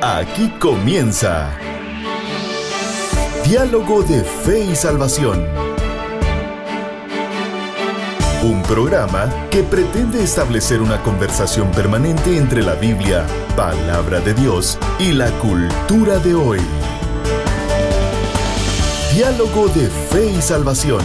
Aquí comienza Diálogo de Fe y Salvación. Un programa que pretende establecer una conversación permanente entre la Biblia, palabra de Dios, y la cultura de hoy. Diálogo de Fe y Salvación.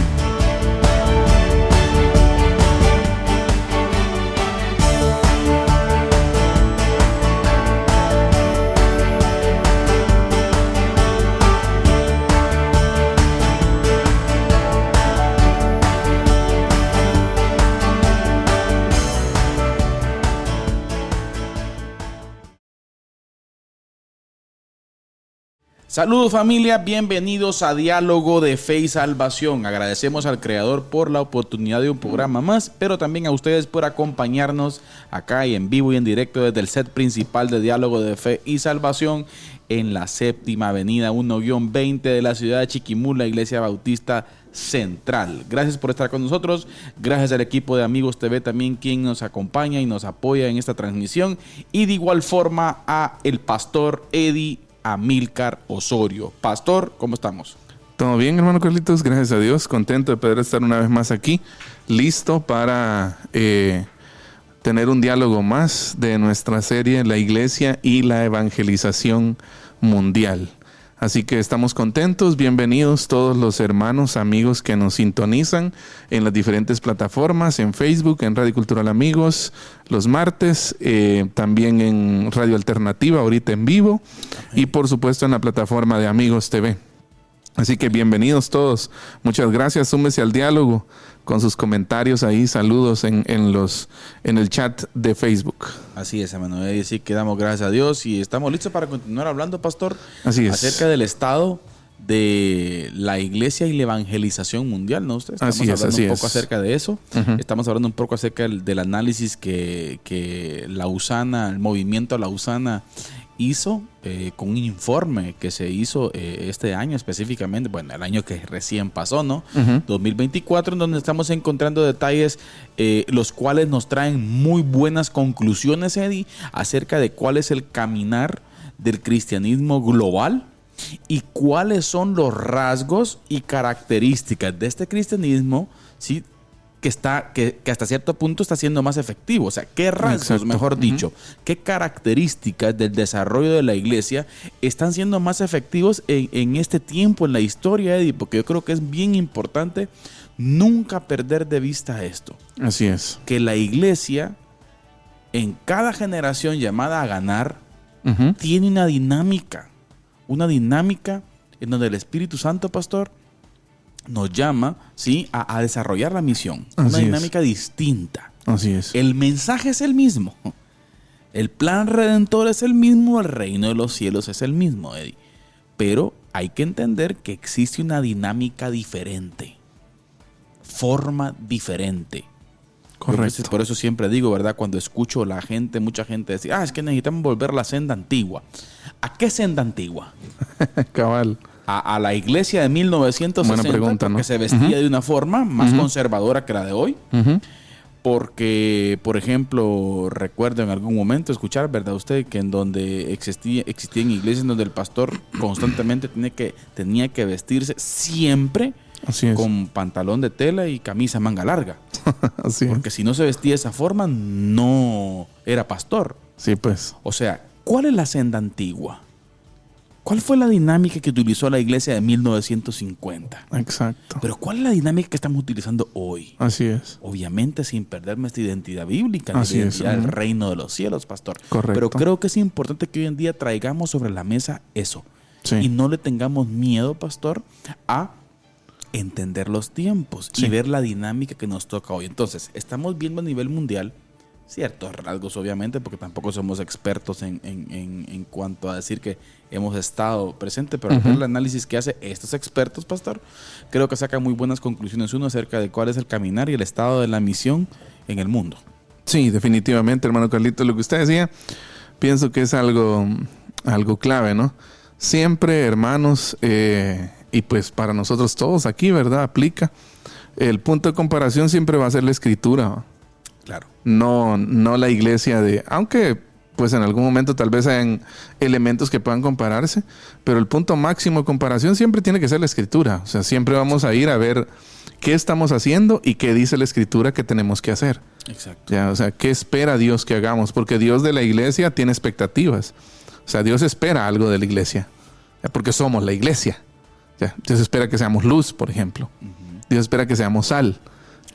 Saludos familia, bienvenidos a Diálogo de Fe y Salvación. Agradecemos al Creador por la oportunidad de un programa más, pero también a ustedes por acompañarnos acá y en vivo y en directo desde el set principal de Diálogo de Fe y Salvación en la séptima avenida 1-20 de la ciudad de Chiquimula, Iglesia Bautista Central. Gracias por estar con nosotros, gracias al equipo de Amigos TV también quien nos acompaña y nos apoya en esta transmisión, y de igual forma a el pastor Eddie Amílcar Osorio. Pastor, ¿cómo estamos? Todo bien, hermano Carlitos, gracias a Dios, contento de poder estar una vez más aquí, listo para tener un diálogo más de nuestra serie La Iglesia y la Evangelización Mundial. Así que estamos contentos, bienvenidos todos los hermanos, amigos que nos sintonizan en las diferentes plataformas, en Facebook, en Radio Cultural Amigos, los martes, también en Radio Alternativa, ahorita en vivo, y por supuesto en la plataforma de Amigos TV. Así que bienvenidos todos, muchas gracias, súmese al diálogo con sus comentarios ahí, saludos en el chat de Facebook. Así es, hermano, y sí que damos gracias a Dios y estamos listos para continuar hablando, pastor, así es, acerca del estado de la iglesia y la evangelización mundial, ¿no? Estamos hablando un poco acerca de eso. Uh-huh. Estamos hablando un poco acerca del análisis que Lausana, el movimiento Lausana hizo con un informe que se hizo este año específicamente, bueno, el año que recién pasó, ¿no? Uh-huh. 2024, en donde estamos encontrando detalles los cuales nos traen muy buenas conclusiones, Eddie, acerca de cuál es el caminar del cristianismo global y cuáles son los rasgos y características de este cristianismo, ¿sí?, que hasta cierto punto está siendo más efectivo. O sea, ¿qué rasgos, exacto, mejor dicho, qué características del desarrollo de la iglesia están siendo más efectivos en este tiempo, en la historia, Eddie? Porque yo creo que es bien importante nunca perder de vista esto. Así es. Que la iglesia, en cada generación llamada a ganar, uh-huh, tiene una dinámica en donde el Espíritu Santo, pastor, nos llama, ¿sí?, a desarrollar la misión. Así una dinámica distinta. Así es. El mensaje es el mismo. El plan redentor es el mismo. El reino de los cielos es el mismo, Eddie. Pero hay que entender que existe una dinámica diferente. Forma diferente. Correcto. Por eso siempre digo, ¿verdad? Cuando escucho mucha gente decir, es que necesitamos volver a la senda antigua. ¿A qué senda antigua? Cabal. A la iglesia de 1960, buena pregunta, ¿no?, porque se vestía, uh-huh, de una forma más, uh-huh, conservadora que la de hoy. Uh-huh. Porque, por ejemplo, recuerdo en algún momento escuchar, ¿verdad usted?, que en donde existían iglesias en donde el pastor constantemente tenía que vestirse siempre con pantalón de tela y camisa manga larga. Así porque si no se vestía de esa forma, no era pastor. Sí, pues. O sea, ¿cuál es la senda antigua? ¿Cuál fue la dinámica que utilizó la iglesia de 1950? Exacto. Pero ¿cuál es la dinámica que estamos utilizando hoy? Así es. Obviamente sin perder nuestra identidad bíblica, la así identidad es, del reino de los cielos, pastor. Correcto. Pero creo que es importante que hoy en día traigamos sobre la mesa eso. Sí. Y no le tengamos miedo, pastor, a entender los tiempos, sí, y ver la dinámica que nos toca hoy. Entonces, estamos viendo a nivel mundial ciertos rasgos, obviamente, porque tampoco somos expertos en cuanto a decir que hemos estado presentes, pero, uh-huh, al ver el análisis que hace estos expertos, pastor, creo que saca muy buenas conclusiones uno acerca de cuál es el caminar y el estado de la misión en el mundo. Sí, definitivamente, hermano Carlito, lo que usted decía, pienso que es algo clave, ¿no? Siempre, hermanos, y pues para nosotros todos aquí, ¿verdad?, aplica. El punto de comparación siempre va a ser la Escritura. Claro. No la iglesia aunque pues en algún momento tal vez hayan elementos que puedan compararse, pero el punto máximo de comparación siempre tiene que ser la Escritura. O sea, siempre vamos a ir a ver qué estamos haciendo y qué dice la Escritura que tenemos que hacer. Exacto. Ya, o sea, ¿qué espera Dios que hagamos? Porque Dios de la iglesia tiene expectativas. O sea, Dios espera algo de la iglesia, ya, porque somos la iglesia. Ya, Dios espera que seamos luz, por ejemplo. Dios espera que seamos sal.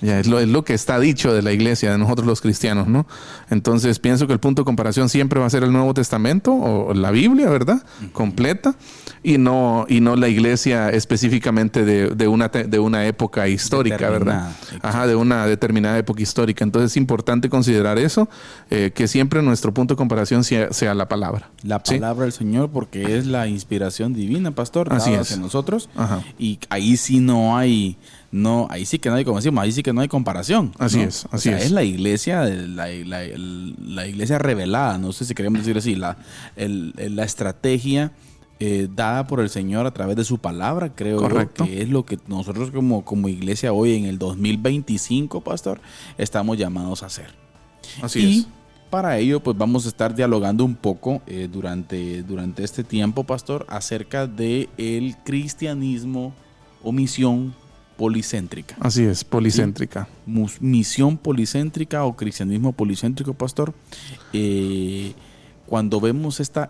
Ya, es lo que está dicho de la iglesia, de nosotros los cristianos, ¿no? Entonces pienso que el punto de comparación siempre va a ser el Nuevo Testamento o la Biblia, ¿verdad? Completa, y no la iglesia específicamente de una época histórica, ¿verdad? Ajá, de una determinada época histórica. Entonces es importante considerar eso, que siempre nuestro punto de comparación sea la palabra. La palabra del Señor, porque es la inspiración divina, pastor, así dada es. hacia nosotros. Ajá. Y ahí sí ahí sí que no hay, como decimos, ahí sí que no hay comparación. Así ¿no? es, así es. Es la iglesia, la iglesia revelada, no sé si queremos decir así, la estrategia dada por el Señor a través de su palabra, creo Correcto. yo, que es lo que nosotros como iglesia hoy en el 2025, pastor, estamos llamados a hacer. Así es. Para ello, pues vamos a estar dialogando un poco durante este tiempo, pastor, acerca de el cristianismo o misión policéntrica. Así es, policéntrica. ¿Sí? Misión policéntrica o cristianismo policéntrico, pastor. Cuando vemos este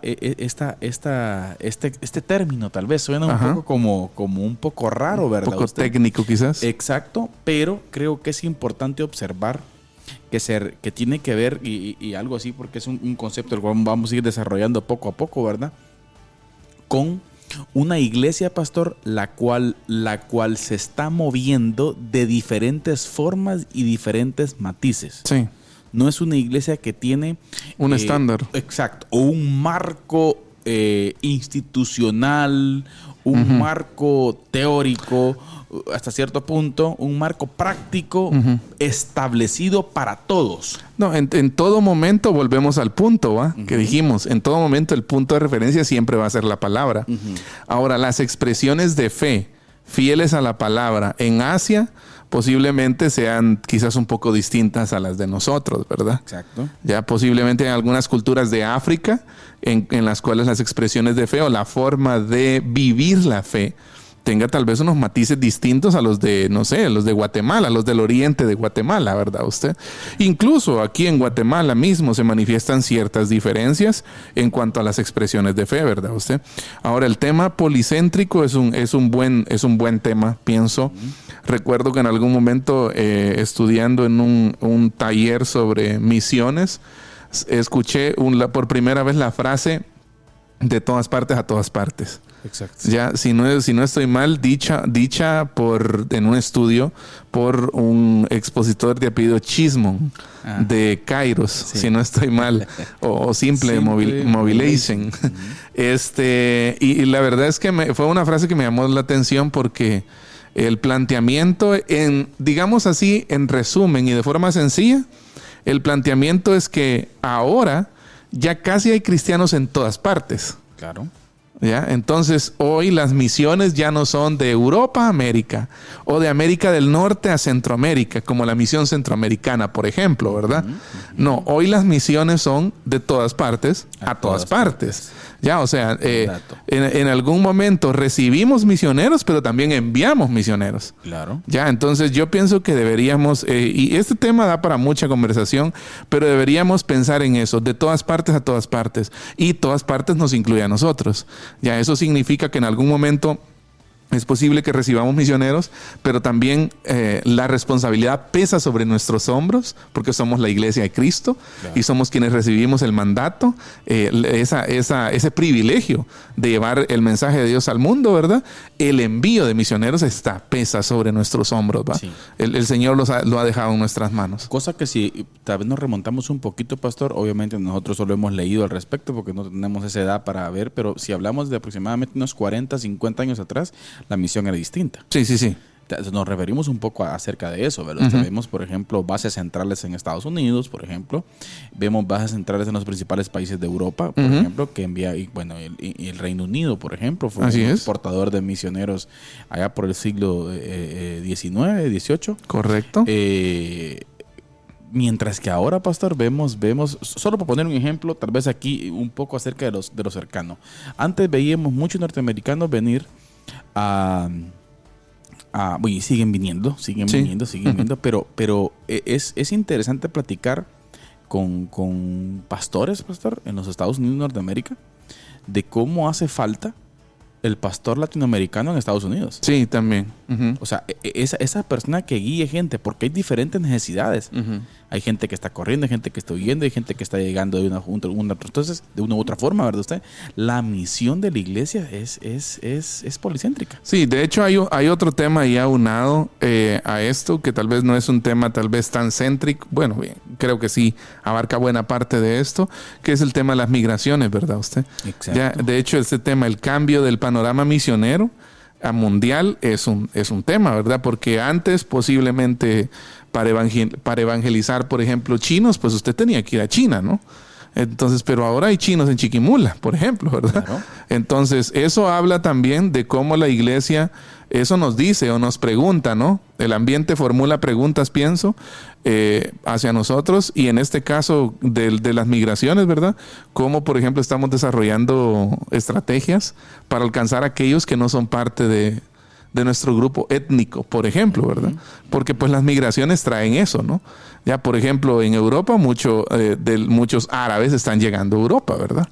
término, tal vez suena un poco como un poco raro, ¿verdad? Un poco técnico, quizás. Exacto, pero creo que es importante observar que tiene que ver, y algo así, porque es un concepto el cual vamos a ir desarrollando poco a poco, ¿verdad? Con una iglesia, pastor, la cual se está moviendo de diferentes formas y diferentes matices. Sí. No es una iglesia que tiene un estándar. Exacto. O un marco institucional, un marco teórico, hasta cierto punto, un marco práctico establecido para todos. No, en todo momento volvemos al punto, ¿va? Que dijimos, en todo momento el punto de referencia siempre va a ser la palabra. Ahora, las expresiones de fe fieles a la palabra en Asia posiblemente sean quizás un poco distintas a las de nosotros, ¿verdad? Exacto. Ya posiblemente en algunas culturas de África en las cuales las expresiones de fe o la forma de vivir la fe tenga tal vez unos matices distintos a los de, no sé, los de Guatemala, los del oriente de Guatemala, ¿verdad usted? Incluso aquí en Guatemala mismo se manifiestan ciertas diferencias en cuanto a las expresiones de fe, ¿verdad usted? Ahora, el tema policéntrico es un buen tema, pienso. Recuerdo que en algún momento estudiando en un taller sobre misiones, escuché por primera vez la frase de todas partes a todas partes. Exacto. Ya, si no estoy mal, dicha en un estudio por un expositor de apellido Chismon de Kairos, si no estoy mal, o Simple Mobilation. Y la verdad es que fue una frase que me llamó la atención porque el planteamiento, digamos así, en resumen y de forma sencilla, el planteamiento es que ahora ya casi hay cristianos en todas partes. Claro. ¿Ya? Entonces, hoy las misiones ya no son de Europa a América o de América del Norte a Centroamérica, como la misión centroamericana, por ejemplo, ¿verdad? No, hoy las misiones son de todas partes a todas partes. Ya, o sea, en algún momento recibimos misioneros, pero también enviamos misioneros. Claro. Ya, entonces yo pienso que deberíamos, y este tema da para mucha conversación, pero deberíamos pensar en eso, de todas partes a todas partes. Y todas partes nos incluye a nosotros. Ya, eso significa que en algún momento es posible que recibamos misioneros, pero también la responsabilidad pesa sobre nuestros hombros, porque somos la iglesia de Cristo, claro, y somos quienes recibimos el mandato, ese privilegio de llevar el mensaje de Dios al mundo, ¿verdad? El envío de misioneros pesa sobre nuestros hombros, ¿va? Sí. El Señor lo ha dejado en nuestras manos. Cosa que si tal vez nos remontamos un poquito, pastor, obviamente nosotros solo hemos leído al respecto porque no tenemos esa edad para ver, pero si hablamos de aproximadamente unos 40, 50 años atrás, la misión era distinta. Sí, sí, sí. Nos referimos un poco acerca de eso, ¿verdad? Vemos, por ejemplo, bases centrales en Estados Unidos, por ejemplo. Vemos bases centrales en los principales países de Europa, por ejemplo, que envía, y el Reino Unido, por ejemplo, fue un exportador de misioneros allá por el siglo XIX, XVIII. Correcto. Mientras que ahora, pastor, vemos, solo para poner un ejemplo, tal vez aquí un poco acerca de lo cercano. Antes veíamos muchos norteamericanos venir y siguen viniendo, pero es interesante platicar con pastores, pastor, en los Estados Unidos de Norteamérica, de cómo hace falta el pastor latinoamericano en Estados Unidos. Sí, también. Uh-huh. O sea, esa persona que guíe gente, porque hay diferentes necesidades. Uh-huh. Hay gente que está corriendo, hay gente que está huyendo, hay gente que está llegando de una u otra forma, ¿verdad usted? La misión de la iglesia es policéntrica. Sí, de hecho hay otro tema ya aunado a esto, que tal vez no es un tema tal vez tan céntrico. Bueno, bien, creo que sí abarca buena parte de esto, que es el tema de las migraciones, ¿verdad usted? Exacto. Ya, de hecho, este tema, el cambio del panorama misionero a mundial es un tema, ¿verdad? Porque antes posiblemente para evangelizar, por ejemplo, chinos, pues usted tenía que ir a China, ¿no? Entonces, pero ahora hay chinos en Chiquimula, por ejemplo, ¿verdad? Claro. Entonces, eso habla también de cómo la iglesia, eso nos dice o nos pregunta, ¿no? El ambiente formula preguntas, pienso, hacia nosotros, y en este caso de las migraciones, ¿verdad? Cómo, por ejemplo, estamos desarrollando estrategias para alcanzar a aquellos que no son parte de nuestro grupo étnico, por ejemplo, ¿verdad? Porque pues las migraciones traen eso, ¿no? Ya, por ejemplo, en Europa muchos árabes están llegando a Europa, ¿verdad?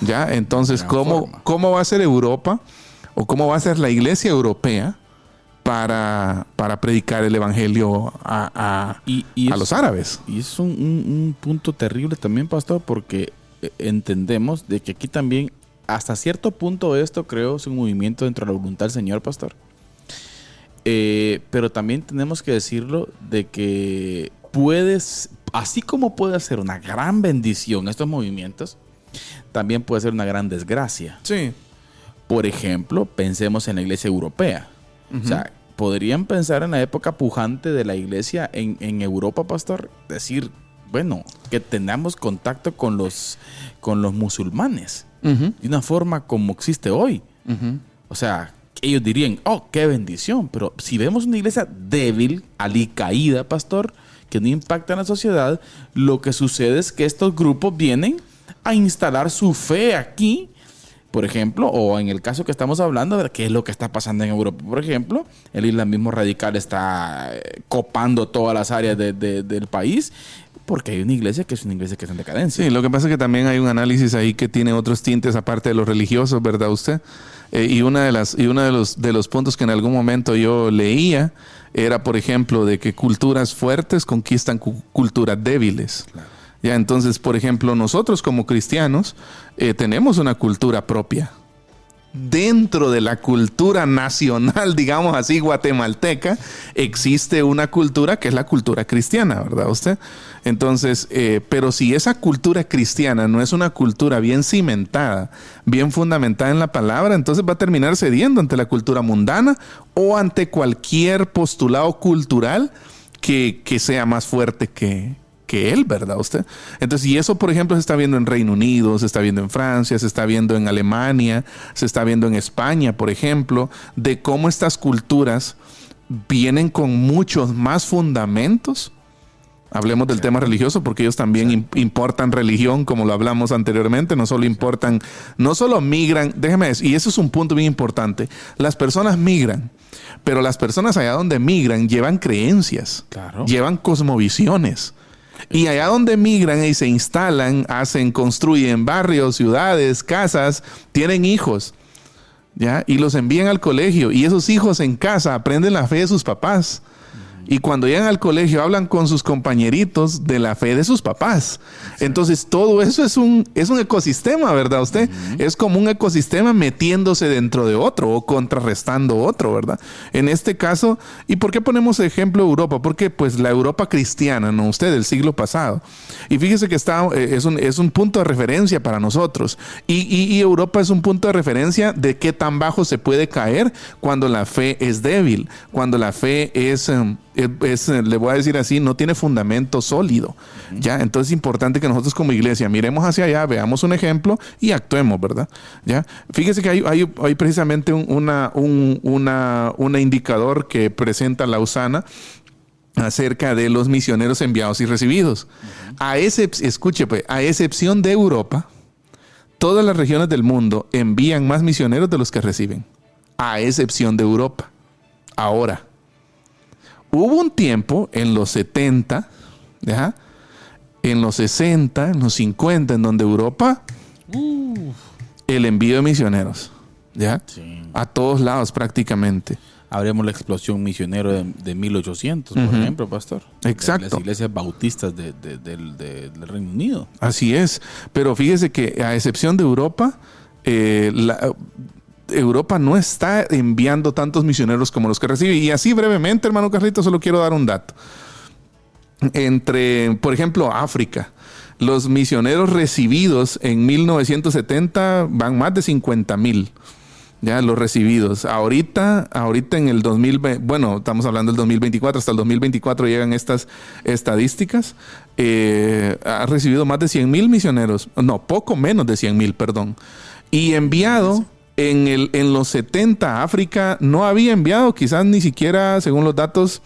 Ya, entonces, ¿cómo va a ser Europa o cómo va a ser la iglesia europea para predicar el evangelio a los árabes? Y es un punto terrible también, pastor, porque entendemos de que aquí también, hasta cierto punto, esto creo es un movimiento dentro de la voluntad del Señor, pastor. Pero también tenemos que decirlo de que así como puede ser una gran bendición estos movimientos, también puede ser una gran desgracia. Sí. Por ejemplo, pensemos en la iglesia europea. Uh-huh. O sea, podrían pensar en la época pujante de la iglesia en Europa, pastor, decir, bueno, que tengamos contacto con los musulmanes, uh-huh, de una forma como existe hoy. Uh-huh. O sea, ellos dirían, oh, qué bendición. Pero si vemos una iglesia débil, alicaída, pastor, que no impacta en la sociedad, lo que sucede es que estos grupos vienen a instalar su fe aquí, por ejemplo, o en el caso que estamos hablando, de qué es lo que está pasando en Europa. Por ejemplo, el islamismo radical está copando todas las áreas del país, porque hay una iglesia que está en decadencia. Sí, lo que pasa es que también hay un análisis ahí que tiene otros tintes aparte de los religiosos, ¿verdad usted? Y uno de los puntos que en algún momento yo leía era, por ejemplo, de que culturas fuertes conquistan culturas débiles. Claro. Ya, entonces, por ejemplo, nosotros como cristianos tenemos una cultura propia. Dentro de la cultura nacional, digamos así, guatemalteca, existe una cultura que es la cultura cristiana, ¿verdad usted? Entonces, pero si esa cultura cristiana no es una cultura bien cimentada, bien fundamentada en la palabra, entonces va a terminar cediendo ante la cultura mundana o ante cualquier postulado cultural que sea más fuerte que él, ¿verdad usted? Entonces, y eso, por ejemplo, se está viendo en Reino Unido, se está viendo en Francia, se está viendo en Alemania, se está viendo en España, por ejemplo, de cómo estas culturas vienen con muchos más fundamentos. Hablemos del tema religioso, porque ellos también importan religión, como lo hablamos anteriormente. No solo migran, déjeme decir, y eso es un punto bien importante. Las personas migran, pero las personas allá donde migran llevan creencias, claro, llevan cosmovisiones. Y allá donde migran y se instalan, construyen barrios, ciudades, casas, tienen hijos, ¿ya? Y los envían al colegio. Y esos hijos en casa aprenden la fe de sus papás. Y cuando llegan al colegio hablan con sus compañeritos de la fe de sus papás. Entonces todo eso es un ecosistema, ¿verdad usted? Es como un ecosistema metiéndose dentro de otro o contrarrestando otro, ¿verdad? En este caso, ¿y por qué ponemos ejemplo Europa? Porque pues la Europa cristiana, ¿no? Usted, del siglo pasado. Y fíjese que es un punto de referencia para nosotros. Y Europa es un punto de referencia de qué tan bajo se puede caer cuando la fe es débil, cuando la fe le voy a decir así, no tiene fundamento sólido. ¿Ya? Entonces es importante que nosotros como iglesia miremos hacia allá, veamos un ejemplo y actuemos, ¿verdad? ¿Ya? Fíjese que hay precisamente un indicador que presenta Lausana, acerca de los misioneros enviados y recibidos. Escuche, pues, a excepción de Europa, todas las regiones del mundo envían más misioneros de los que reciben, a excepción de Europa. Ahora, hubo un tiempo en los 70, ¿ya?, en los 60, en los 50, en donde Europa, el envío de misioneros, ¿ya? Sí. A todos lados prácticamente. Habremos la explosión misionera de 1800, por ejemplo, pastor. Exacto. Las iglesias bautistas del Reino Unido. Así es. Pero fíjese que a excepción de Europa, Europa no está enviando tantos misioneros como los que recibe. Y así brevemente, hermano Carlito, solo quiero dar un dato. Por ejemplo, África. Los misioneros recibidos en 1970 van más de 50,000. Ya, los recibidos. Ahorita en el 2020, bueno, estamos hablando del 2024, hasta el 2024 llegan estas estadísticas. Ha recibido más de 100,000 misioneros. No, poco menos de 100,000, perdón. Y enviado en los 70, África no había enviado, quizás ni siquiera, según los datos,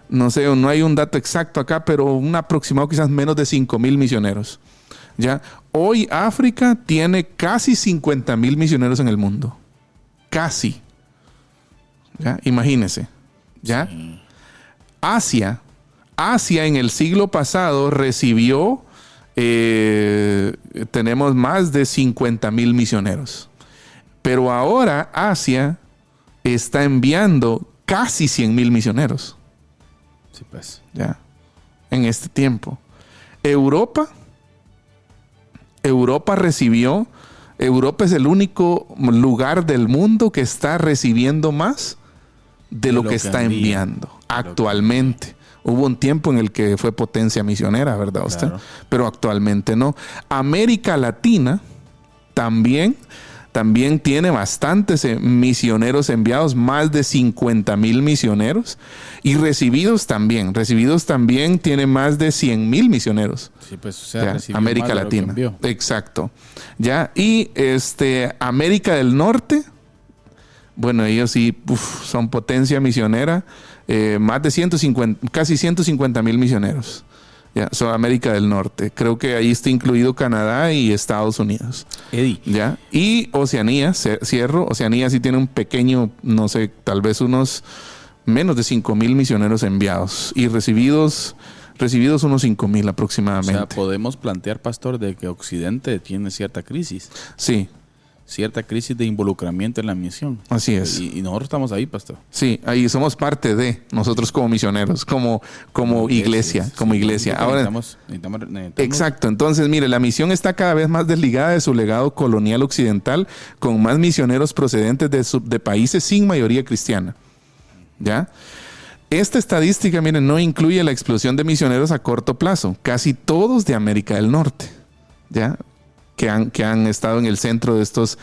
no sé, no hay un dato exacto acá, pero un aproximado quizás menos de 5,000 misioneros. ¿Ya? Hoy África tiene casi 50,000 misioneros en el mundo. Casi. ¿Ya? Imagínese. ¿Ya? Sí. Asia en el siglo pasado recibió, tenemos más de 50,000 misioneros. Pero ahora Asia está enviando casi 100,000 misioneros. Sí, pues. ¿Ya? En este tiempo. Europa recibió. Europa es el único lugar del mundo que está recibiendo más de lo que está enviando actualmente. Hubo un tiempo en el que fue potencia misionera, ¿verdad usted? Claro. Pero actualmente no. América Latina también tiene bastantes misioneros enviados, más de 50,000 misioneros. Y recibidos también tiene más de 100,000 misioneros. Sí, pues, o sea, América Latina. Exacto. ¿Ya? Y América del Norte, bueno, ellos sí son potencia misionera, más de casi 150,000 misioneros. Ya, América del Norte. Creo que ahí está incluido Canadá y Estados Unidos. Eddie. ¿Ya? Y Oceanía, cierro. Oceanía sí tiene un pequeño, no sé, tal vez unos menos de 5,000 misioneros enviados. Y recibidos unos 5,000 aproximadamente. O sea, podemos plantear, pastor, de que Occidente tiene cierta crisis. Sí. Cierta crisis de involucramiento en la misión. Así es. Y nosotros estamos ahí, pastor. Sí, ahí somos parte de nosotros como misioneros, como iglesia, sí, como iglesia. Ahora, necesitamos. Exacto. Entonces, mire, la misión está cada vez más desligada de su legado colonial occidental, con más misioneros procedentes de países sin mayoría cristiana. ¿Ya? Esta estadística, miren, no incluye la explosión de misioneros a corto plazo, casi todos de América del Norte. ¿Ya? Que han estado en el centro de estas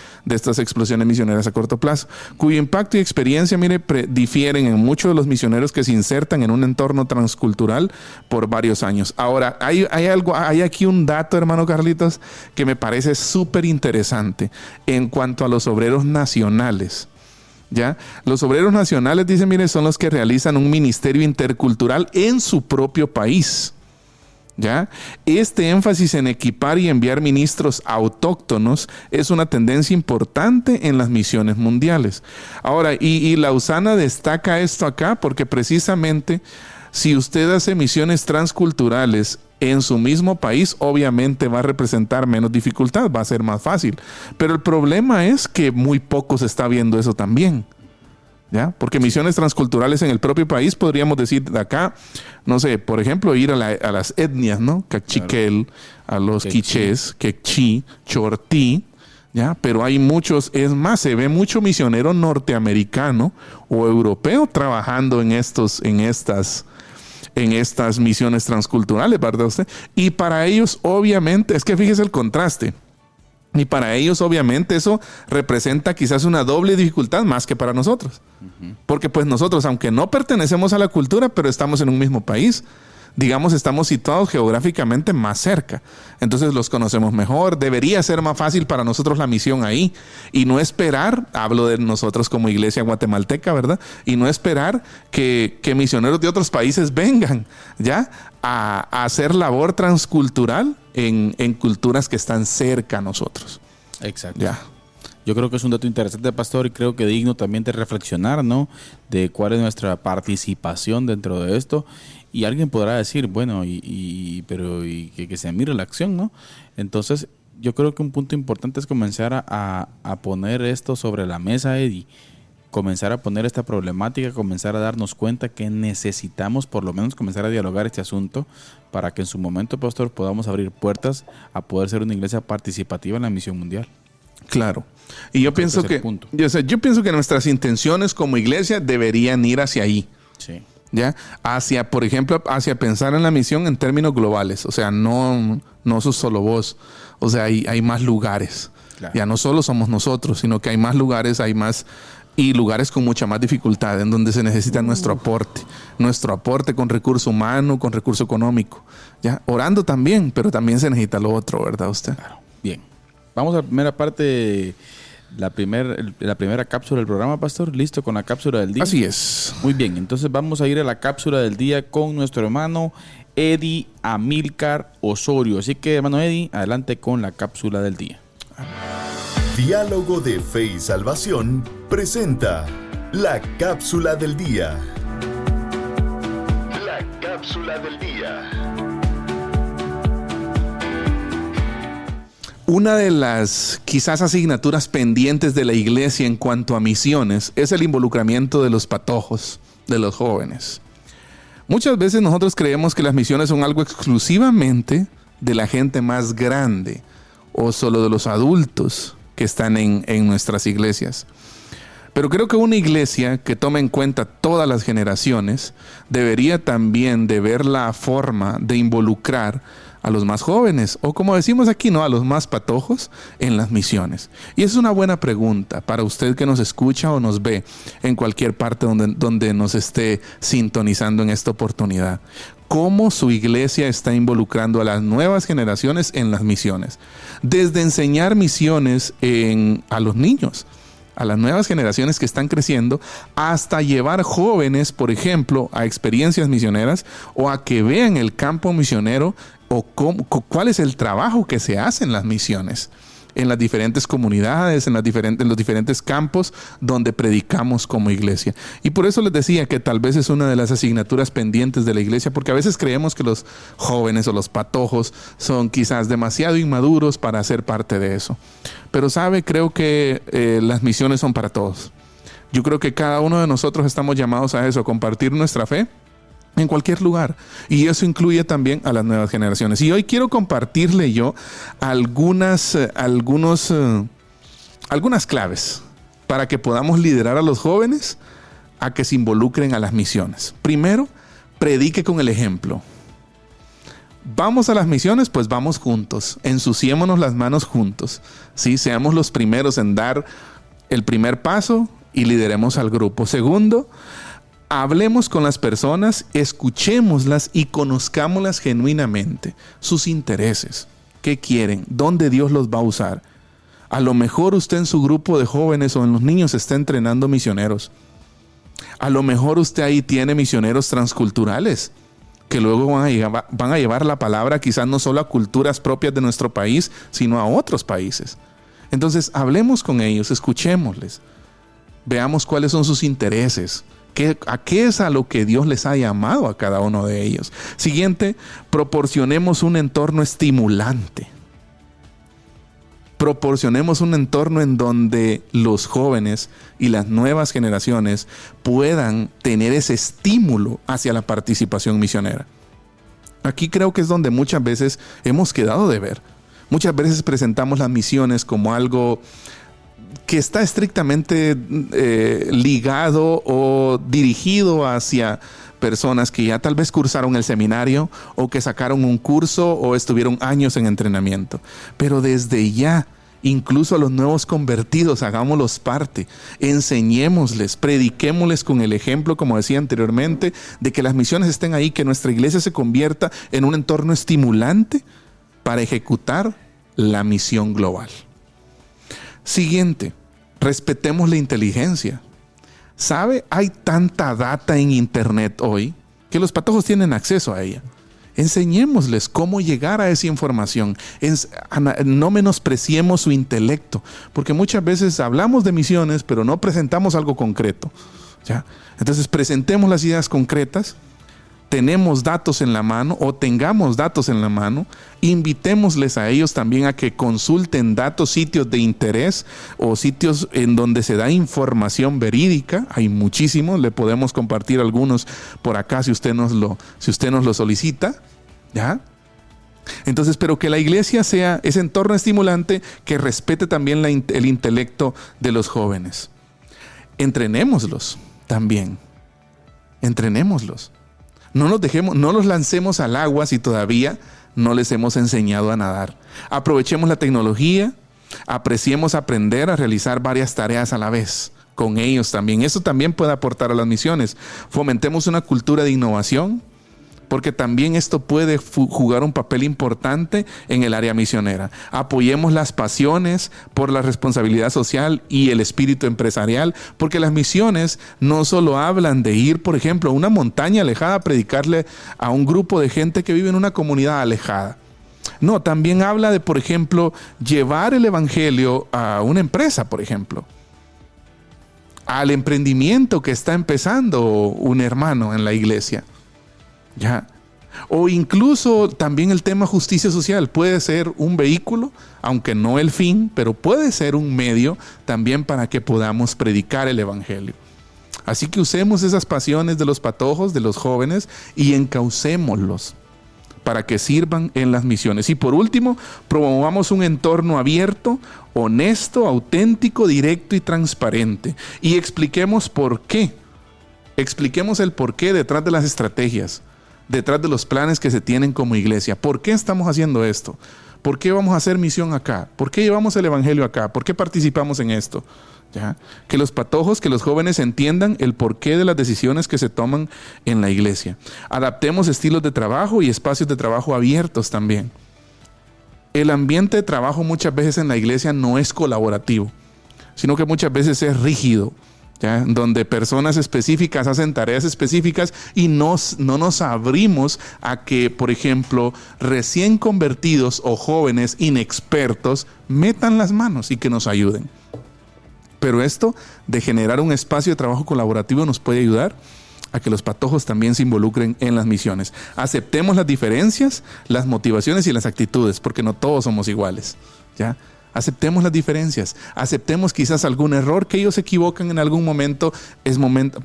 explosiones misioneras a corto plazo, cuyo impacto y experiencia, mire, difieren en muchos de los misioneros que se insertan en un entorno transcultural por varios años. Ahora, hay aquí un dato, hermano Carlitos, que me parece súper interesante en cuanto a los obreros nacionales. ¿Ya? Los obreros nacionales, dicen, mire, son los que realizan un ministerio intercultural en su propio país. ¿Ya? Este énfasis en equipar y enviar ministros autóctonos es una tendencia importante en las misiones mundiales. Ahora, y Lausana destaca esto acá porque precisamente si usted hace misiones transculturales en su mismo país, obviamente va a representar menos dificultad, va a ser más fácil. Pero el problema es que muy poco se está viendo eso también. ¿Ya? Porque misiones transculturales en el propio país, podríamos decir de acá, no sé, por ejemplo, ir a las etnias, ¿no? Cachiquel, a los quichés, quechí, chortí, ¿ya? Pero hay muchos, es más, se ve mucho misionero norteamericano o europeo trabajando en estas misiones transculturales, ¿verdad usted? Y para ellos, obviamente, es que fíjese el contraste. Y para ellos, obviamente, eso representa quizás una doble dificultad más que para nosotros. Porque pues nosotros, aunque no pertenecemos a la cultura, pero estamos en un mismo país, digamos, estamos situados geográficamente más cerca. Entonces los conocemos mejor. Debería ser más fácil para nosotros la misión ahí. Y no esperar, hablo de nosotros como iglesia guatemalteca, ¿verdad? Y no esperar que misioneros de otros países vengan, ¿ya? A hacer labor transcultural en culturas que están cerca a nosotros. Exacto. Ya. Yo creo que es un dato interesante, pastor, y creo que digno también de reflexionar, ¿no? De cuál es nuestra participación dentro de esto. Y alguien podrá decir, bueno, pero que se mire la acción, ¿no? Entonces, yo creo que un punto importante es comenzar a poner esto sobre la mesa, Eddie. Comenzar a poner esta problemática, comenzar a darnos cuenta que necesitamos por lo menos comenzar a dialogar este asunto para que en su momento, pastor, podamos abrir puertas a poder ser una iglesia participativa en la misión mundial. Claro. Y yo pienso que nuestras intenciones como iglesia deberían ir hacia ahí. Sí. ¿Ya? Hacia, por ejemplo, hacia pensar en la misión en términos globales. O sea, no sos solo vos. O sea, hay más lugares. Claro. Ya no solo somos nosotros, sino que hay más lugares, y lugares con mucha más dificultad, en donde se necesita nuestro aporte con recurso humano, con recurso económico. ¿Ya? Orando también, pero también se necesita lo otro, ¿verdad usted? Claro. Bien. Vamos a la primera parte, la primera cápsula del programa, pastor. ¿Listo con la cápsula del día? Así es. Muy bien, entonces vamos a ir a la cápsula del día con nuestro hermano Eddie Amílcar Osorio. Así que, hermano Eddie, adelante con la cápsula del día. Diálogo de Fe y Salvación presenta la cápsula del día. La cápsula del día. Una de las quizás asignaturas pendientes de la iglesia en cuanto a misiones es el involucramiento de los patojos, de los jóvenes. Muchas veces nosotros creemos que las misiones son algo exclusivamente de la gente más grande o solo de los adultos que están en nuestras iglesias. Pero creo que una iglesia que tome en cuenta todas las generaciones debería también de ver la forma de involucrar a los más jóvenes, o como decimos aquí, ¿no? A los más patojos en las misiones. Y esa es una buena pregunta para usted que nos escucha o nos ve en cualquier parte donde nos esté sintonizando en esta oportunidad. ¿Cómo su iglesia está involucrando a las nuevas generaciones en las misiones? Desde enseñar misiones a los niños, a las nuevas generaciones que están creciendo, hasta llevar jóvenes, por ejemplo, a experiencias misioneras o a que vean el campo misionero o cuál es el trabajo que se hace en las misiones, en las diferentes comunidades, en los diferentes campos donde predicamos como iglesia. Y por eso les decía que tal vez es una de las asignaturas pendientes de la iglesia, porque a veces creemos que los jóvenes o los patojos son quizás demasiado inmaduros para ser parte de eso. Pero creo que las misiones son para todos. Yo creo que cada uno de nosotros estamos llamados a eso, a compartir nuestra fe en cualquier lugar. Y eso incluye también a las nuevas generaciones. Y hoy quiero compartirle yo algunas claves para que podamos liderar a los jóvenes a que se involucren a las misiones. Primero, predique con el ejemplo. Vamos a las misiones, pues vamos juntos. Ensuciémonos las manos juntos. ¿Sí? Seamos los primeros en dar el primer paso y lideremos al grupo. Segundo, hablemos con las personas, escuchémoslas y conozcámoslas genuinamente. Sus intereses, qué quieren, dónde Dios los va a usar. A lo mejor usted en su grupo de jóvenes o en los niños está entrenando misioneros. A lo mejor usted ahí tiene misioneros transculturales que luego van a llevar la palabra quizás no solo a culturas propias de nuestro país, sino a otros países. Entonces hablemos con ellos, escuchémosles, veamos cuáles son sus intereses. ¿A qué es a lo que Dios les ha llamado a cada uno de ellos? Siguiente, proporcionemos un entorno estimulante. Proporcionemos un entorno en donde los jóvenes y las nuevas generaciones puedan tener ese estímulo hacia la participación misionera. Aquí creo que es donde muchas veces hemos quedado de ver. Muchas veces presentamos las misiones como algo que está estrictamente ligado o dirigido hacia personas que ya tal vez cursaron el seminario o que sacaron un curso o estuvieron años en entrenamiento. Pero desde ya Incluso a los nuevos convertidos, hagámoslos parte, enseñémosles, prediquémosles con el ejemplo, como decía anteriormente, de que las misiones estén ahí, que nuestra iglesia se convierta en un entorno estimulante para ejecutar la misión global. Siguiente, respetemos la inteligencia. ¿Sabe? Hay tanta data en internet hoy que los patojos tienen acceso a ella. Enseñémosles cómo llegar a esa información. No menospreciemos su intelecto, porque muchas veces hablamos de misiones, pero no presentamos algo concreto, ¿ya? Entonces, presentemos las ideas concretas, tenemos datos en la mano o tengamos datos en la mano, invitémosles a ellos también a que consulten datos, sitios de interés o sitios en donde se da información verídica. Hay muchísimos, le podemos compartir algunos por acá si usted nos lo solicita, ¿ya? Entonces, pero que la iglesia sea ese entorno estimulante que respete también el intelecto de los jóvenes. Entrenémoslos también, entrenémoslos. No los lancemos al agua si todavía no les hemos enseñado a nadar. Aprovechemos la tecnología, apreciemos aprender a realizar varias tareas a la vez con ellos también. Eso también puede aportar a las misiones. Fomentemos una cultura de innovación, porque también esto puede jugar un papel importante en el área misionera. Apoyemos las pasiones por la responsabilidad social y el espíritu empresarial, porque las misiones no solo hablan de ir, por ejemplo, a una montaña alejada a predicarle a un grupo de gente que vive en una comunidad alejada. No, también habla de, por ejemplo, llevar el evangelio a una empresa, por ejemplo, al emprendimiento que está empezando un hermano en la iglesia. ¿Ya? O incluso también el tema justicia social puede ser un vehículo, aunque no el fin, pero puede ser un medio también para que podamos predicar el evangelio. Así que usemos esas pasiones de los patojos, de los jóvenes, y encaucémoslos para que sirvan en las misiones. Y por último, promovamos un entorno abierto, honesto, auténtico, directo y transparente. Y expliquemos por qué. Expliquemos el porqué detrás de las estrategias, detrás de los planes que se tienen como iglesia. ¿Por qué estamos haciendo esto? ¿Por qué vamos a hacer misión acá? ¿Por qué llevamos el evangelio acá? ¿Por qué participamos en esto? ¿Ya? Que los patojos, que los jóvenes entiendan el porqué de las decisiones que se toman en la iglesia. Adaptemos estilos de trabajo y espacios de trabajo abiertos también. El ambiente de trabajo muchas veces en la iglesia no es colaborativo, sino que muchas veces es rígido, ¿ya? Donde personas específicas hacen tareas específicas y no nos abrimos a que, por ejemplo, recién convertidos o jóvenes inexpertos metan las manos y que nos ayuden. Pero esto de generar un espacio de trabajo colaborativo nos puede ayudar a que los patojos también se involucren en las misiones. Aceptemos las diferencias, las motivaciones y las actitudes, porque no todos somos iguales, ¿ya? Aceptemos las diferencias, aceptemos quizás algún error que ellos se equivocan en algún momento,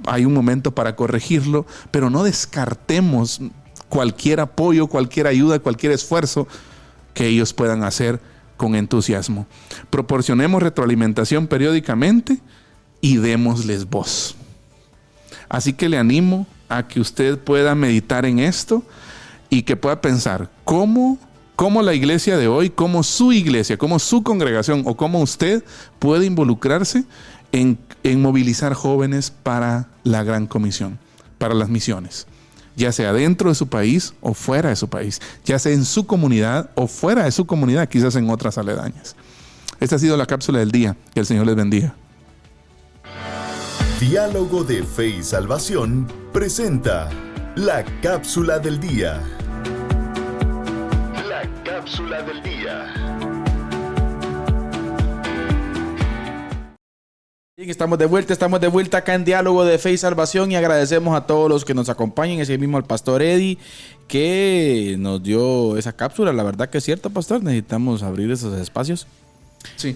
hay un momento para corregirlo, pero no descartemos cualquier apoyo, cualquier ayuda, cualquier esfuerzo que ellos puedan hacer con entusiasmo. Proporcionemos retroalimentación periódicamente y démosles voz. Así que le animo a que usted pueda meditar en esto y que pueda pensar cómo la iglesia de hoy, cómo su iglesia, cómo su congregación o cómo usted puede involucrarse en movilizar jóvenes para la gran comisión, para las misiones, ya sea dentro de su país o fuera de su país, ya sea en su comunidad o fuera de su comunidad, quizás en otras aledañas. Esta ha sido la cápsula del día. Que el Señor les bendiga. Diálogo de Fe y Salvación presenta la cápsula del día. La cápsula del día. Bien, estamos de vuelta acá en Diálogo de Fe y Salvación y agradecemos a todos los que nos acompañan, ese mismo al Pastor Eddie que nos dio esa cápsula. La verdad que es cierto, Pastor, necesitamos abrir esos espacios. Sí.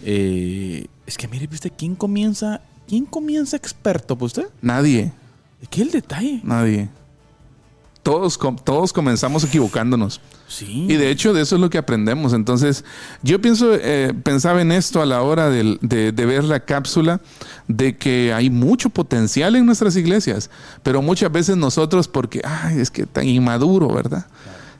Es que mire, ¿viste quién comienza experto, pues usted? Nadie. ¿Qué es el detalle? Nadie. Todos comenzamos equivocándonos. Sí. Y de hecho de eso es lo que aprendemos. Entonces yo pensaba en esto a la hora de ver la cápsula, de que hay mucho potencial en nuestras iglesias, pero muchas veces nosotros porque es que tan inmaduro, ¿verdad?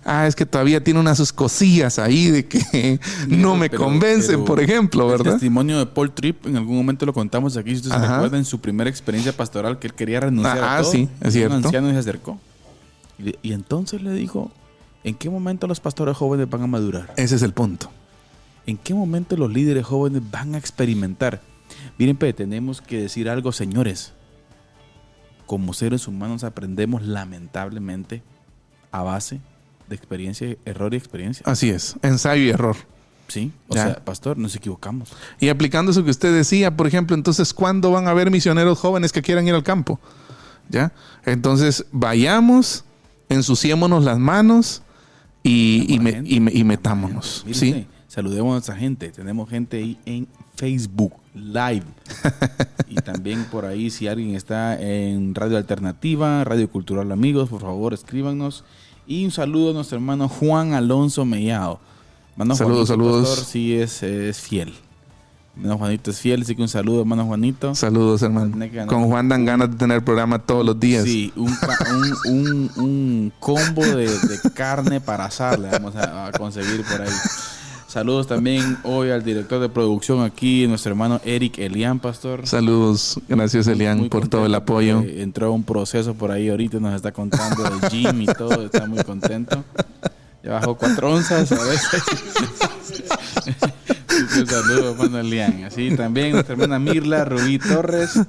es que todavía tiene unas sus cosillas ahí de que no me convencen, por ejemplo, ¿verdad? El testimonio de Paul Tripp, en algún momento lo contamos aquí, si usted se recuerda, en su primera experiencia pastoral, que él quería renunciar a todo. Sí, es cierto. Un anciano se acercó. Y entonces le dijo, ¿en qué momento los pastores jóvenes van a madurar? Ese es el punto. ¿En qué momento los líderes jóvenes van a experimentar? Miren, tenemos que decir algo, señores. Como seres humanos aprendemos lamentablemente a base de experiencia, error y experiencia. Así es, ensayo y error. Sí, o sea, pastor, nos equivocamos. Y aplicando eso que usted decía, por ejemplo, entonces, ¿cuándo van a haber misioneros jóvenes que quieran ir al campo? ¿Ya? Entonces, vayamos, ensuciémonos las manos y metámonos. Mírense, ¿sí? Saludemos a nuestra gente. Tenemos gente ahí en Facebook Live. Y también por ahí, si alguien está en Radio Alternativa, Radio Cultural Amigos, por favor, escríbanos. Y un saludo a nuestro hermano Juan Alonso Mellado. Saludos. Pastor, sí es fiel. Hermano Juanito es fiel, así que un saludo, hermano Juanito. Saludos, hermano. Con Juan dan ganas de tener programa todos los días. Sí, un combo de carne para asar le vamos a conseguir por ahí. Saludos también hoy al director de producción aquí, nuestro hermano Eric Elian, pastor. Saludos, gracias Elian por todo el apoyo. Entró un proceso por ahí ahorita, nos está contando del gym y todo, está muy contento. Ya bajó 4 onzas a veces. Un saludo, hermano Elian. Así también nuestra hermana Mirla Rubí Torres,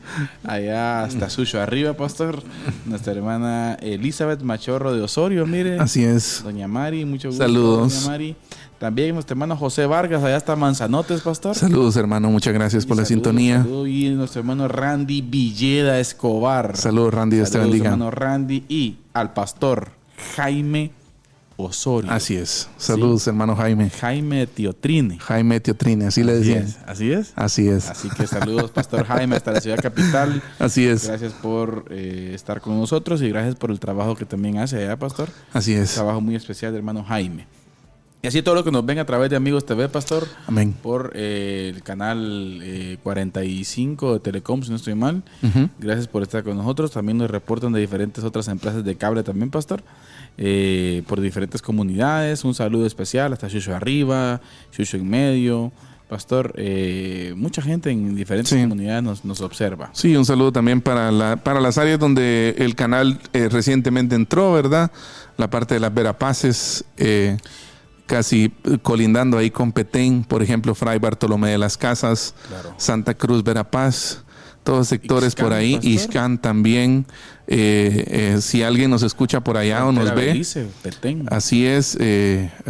allá hasta Sucho arriba, pastor. Nuestra hermana Elizabeth Machorro de Osorio, mire. Así es. Doña Mari, mucho gusto. Saludos. Doña Mari. También nuestro hermano José Vargas, allá está Manzanotes, pastor. Saludos, hermano, muchas gracias por la sintonía. Saludos. Y nuestro hermano Randy Villeda Escobar. Saludos, Randy, Dios te bendiga. Hermano Randy y al pastor Jaime Osorio. Así es. Saludos, sí. Hermano Jaime. Jaime Teotrine. Jaime Teotrine, así le decían. ¿Así es? Así es. Así que saludos, pastor Jaime, hasta la ciudad capital. Así es. Gracias por estar con nosotros y gracias por el trabajo que también hace allá, pastor. Así es. Un trabajo muy especial del hermano Jaime. Y así todo lo que nos ven a través de Amigos TV, pastor. Amén. Por el canal 45 de Telecom, si no estoy mal. Gracias por estar con nosotros. También nos reportan de diferentes otras empresas de cable también, pastor. Por diferentes comunidades. Un saludo especial hasta Chucho arriba, Chucho en medio. Pastor, mucha gente en diferentes comunidades nos observa. Sí, un saludo también para las áreas donde el canal recientemente entró, ¿verdad? La parte de las Verapaces, casi colindando ahí con Petén, por ejemplo, Fray Bartolomé de las Casas, claro. Santa Cruz, Verapaz, todos sectores Ixcán, por ahí, pastor. Ixcán también. Si alguien nos escucha por allá o nos ve, Petén. Así es.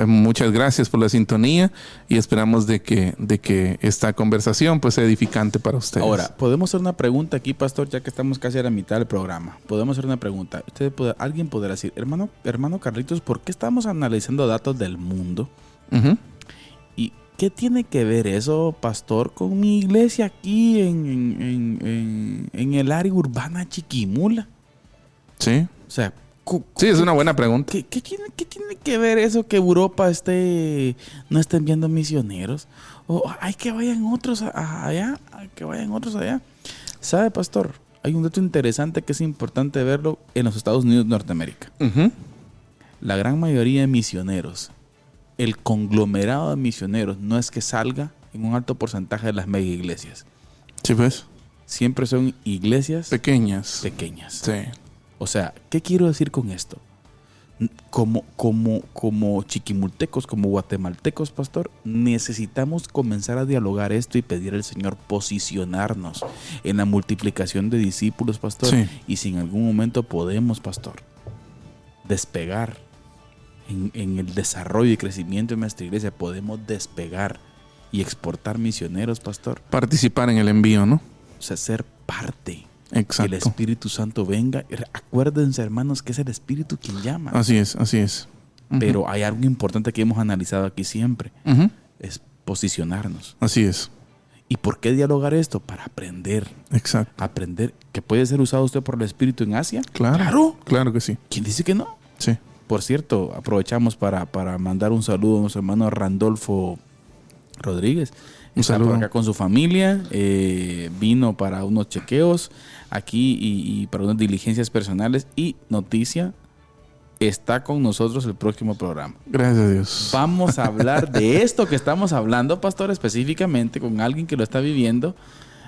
Muchas gracias por la sintonía y esperamos de que esta conversación pues sea edificante para ustedes. Ahora, podemos hacer una pregunta aquí, pastor, ya que estamos casi a la mitad del programa. Podemos hacer una pregunta. Alguien podrá decir, hermano Carlitos, ¿por qué estamos analizando datos del mundo? ¿Y qué tiene que ver eso, pastor, con mi iglesia aquí en el área urbana Chiquimula? Sí. O sea, sí, es una buena pregunta. ¿Qué tiene que ver eso que Europa no esté enviando misioneros? O hay que vayan otros allá, ¿Sabe, pastor? Hay un dato interesante que es importante verlo en los Estados Unidos de Norteamérica. La gran mayoría de misioneros, el conglomerado de misioneros, no es que salga en un alto porcentaje de las mega iglesias. Sí, pues. Siempre son iglesias pequeñas. Sí. O sea, ¿qué quiero decir con esto? Como chiquimultecos, como guatemaltecos, pastor, necesitamos comenzar a dialogar esto y pedir al Señor posicionarnos en la multiplicación de discípulos, pastor. Sí. Y si en algún momento podemos, pastor, despegar en el desarrollo y crecimiento de nuestra iglesia, podemos despegar y exportar misioneros, pastor. Participar en el envío, ¿no? O sea, ser parte. Exacto. Que el Espíritu Santo venga. Acuérdense, hermanos, que es el Espíritu quien llama. Así es. Pero hay algo importante que hemos analizado aquí siempre. Es posicionarnos. Así es. ¿Y por qué dialogar esto? Para aprender. Exacto. Aprender que puede ser usado usted por el Espíritu en Asia. Claro que sí. ¿Quién dice que no? Sí. Por cierto, aprovechamos para mandar un saludo a nuestro hermano Randolfo Rodríguez. Está por acá con su familia. Vino para unos chequeos aquí y para unas diligencias personales. Y noticia, está con nosotros el próximo programa. Gracias a Dios. Vamos a hablar de esto que estamos hablando, pastor, específicamente con alguien que lo está viviendo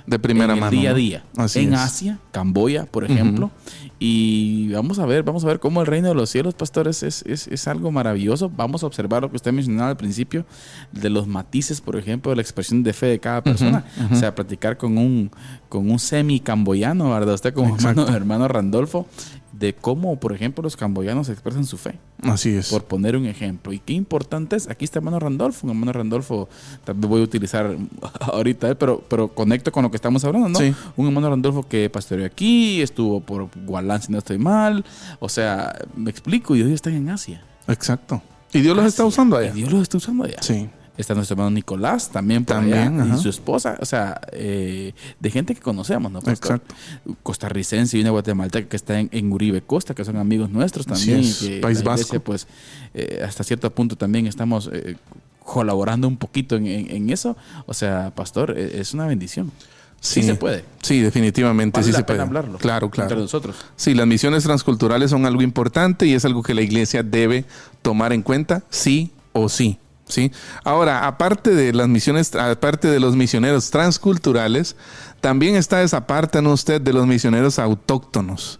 de primera mano, día a día. Así en es. Asia, Camboya, por ejemplo. Y vamos a ver cómo el reino de los cielos, pastores, es algo maravilloso. Vamos a observar lo que usted mencionaba al principio, de los matices, por ejemplo, de la expresión de fe de cada persona. O sea, platicar con un semi-camboyano, ¿verdad? Usted como hermano Randolfo, de cómo, por ejemplo, los camboyanos expresan su fe. Así es. Por poner un ejemplo. Y qué importante es. Aquí está hermano Randolfo. Un hermano Randolfo también voy a utilizar ahorita, pero conecto con lo que estamos hablando, ¿no? Sí. Un hermano Randolfo que pastoreó aquí, estuvo por Gualán, si no estoy mal. O sea, me explico, y hoy están en Asia. Exacto. Y Dios los está usando allá. Y Dios los está usando allá. Sí. Está nuestro hermano Nicolás también por allá, y su esposa, o sea, de gente que conocemos, ¿no? Exacto. Costarricense y una guatemalteca que está en Uribe Costa, que son amigos nuestros también. Sí, que País la iglesia, Vasco. pues, hasta cierto punto también estamos colaborando un poquito en eso. O sea, pastor, es una bendición. Sí se puede. Sí, definitivamente Vale sí la se pena puede. hablarlo. Claro. Entre nosotros. Sí, las misiones transculturales son algo importante y es algo que la iglesia debe tomar en cuenta, sí o sí. ¿Sí? Ahora, aparte de las misiones, aparte de los misioneros transculturales, también está esa parte, ¿no? Usted, de los misioneros autóctonos,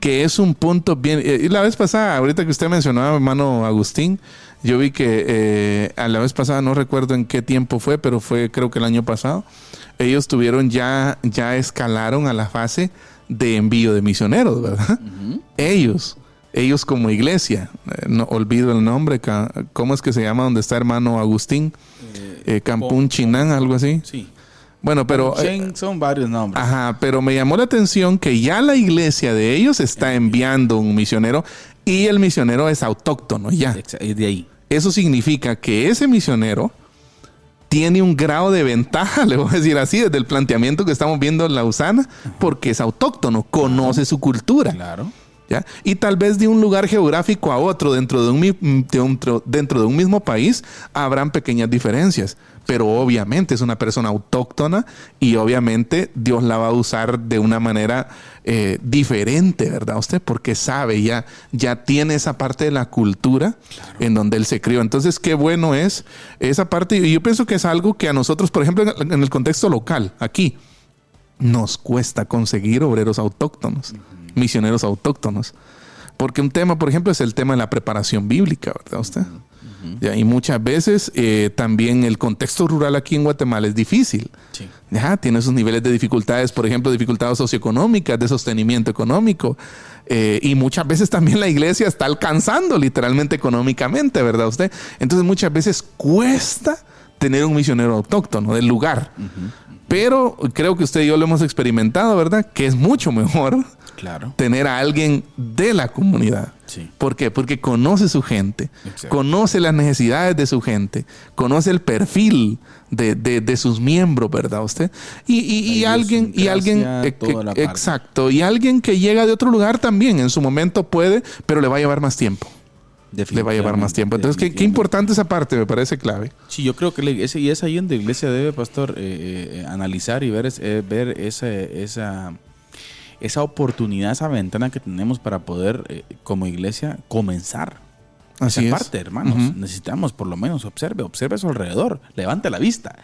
que es un punto bien. Y la vez pasada, ahorita que usted mencionaba, hermano Agustín, yo vi que a la vez pasada, no recuerdo en qué tiempo fue, pero fue creo que el año pasado, ellos tuvieron ya escalaron a la fase de envío de misioneros, ¿verdad? Ellos como iglesia, no olvido el nombre, ¿cómo es que se llama donde está hermano Agustín? Campún Chinán, algo así. Sí. Bueno, pero son varios nombres. Ajá, pero me llamó la atención que ya la iglesia de ellos está enviando un misionero y el misionero es autóctono ya. Es de ahí. Eso significa que ese misionero tiene un grado de ventaja, le voy a decir así, desde el planteamiento que estamos viendo en Lausana, porque es autóctono, conoce su cultura. Claro. ¿Ya? Y tal vez de un lugar geográfico a otro dentro de un mismo país habrán pequeñas diferencias, pero obviamente es una persona autóctona y obviamente Dios la va a usar de una manera diferente, ¿verdad? Usted porque sabe, ya tiene esa parte de la cultura en donde él se crió. Entonces, qué bueno es esa parte, y yo pienso que es algo que a nosotros, por ejemplo, en el contexto local, aquí, nos cuesta conseguir obreros autóctonos. Misioneros autóctonos. Porque un tema, por ejemplo, es el tema de la preparación bíblica, ¿verdad usted? ¿Ya? Y muchas veces también el contexto rural aquí en Guatemala es difícil. Sí. ¿Ya? Tiene sus niveles de dificultades, por ejemplo, dificultades socioeconómicas, de sostenimiento económico. Y muchas veces también la iglesia está alcanzando literalmente económicamente, ¿verdad usted? Entonces muchas veces cuesta tener un misionero autóctono del lugar. Pero creo que usted y yo lo hemos experimentado, ¿verdad? Que es mucho mejor tener a alguien de la comunidad. Sí. ¿Por qué? Porque conoce su gente, conoce las necesidades de su gente, conoce el perfil de sus miembros, ¿verdad usted? Y alguien, exacto, y alguien que llega de otro lugar también en su momento puede, pero le va a llevar más tiempo. Le va a llevar más tiempo. Entonces, qué importante esa parte, me parece clave. Sí, yo creo que la iglesia, y es ahí donde la iglesia debe, pastor, analizar y ver esa oportunidad, esa ventana que tenemos para poder, como iglesia, comenzar. Así esa es. parte, hermanos. Necesitamos, por lo menos, observe a su alrededor. Levante la vista.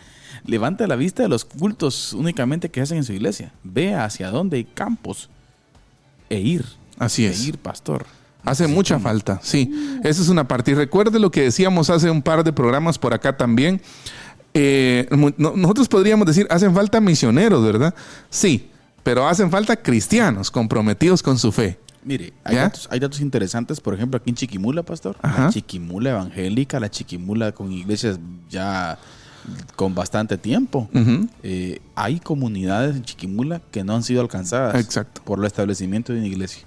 Levante la vista de los cultos únicamente que hacen en su iglesia. Vea hacia dónde hay campos ir. Así es. Ir, pastor. Hace mucha falta, sí. Esa es una parte. Y recuerde lo que decíamos hace un par de programas por acá también. Nosotros podríamos decir, hacen falta misioneros, ¿verdad? Sí, pero hacen falta cristianos comprometidos con su fe. Mire, hay datos interesantes, por ejemplo, aquí en Chiquimula, pastor. Ajá. La Chiquimula evangélica, la Chiquimula con iglesias ya con bastante tiempo. Hay comunidades en Chiquimula que no han sido alcanzadas por el establecimiento de una iglesia.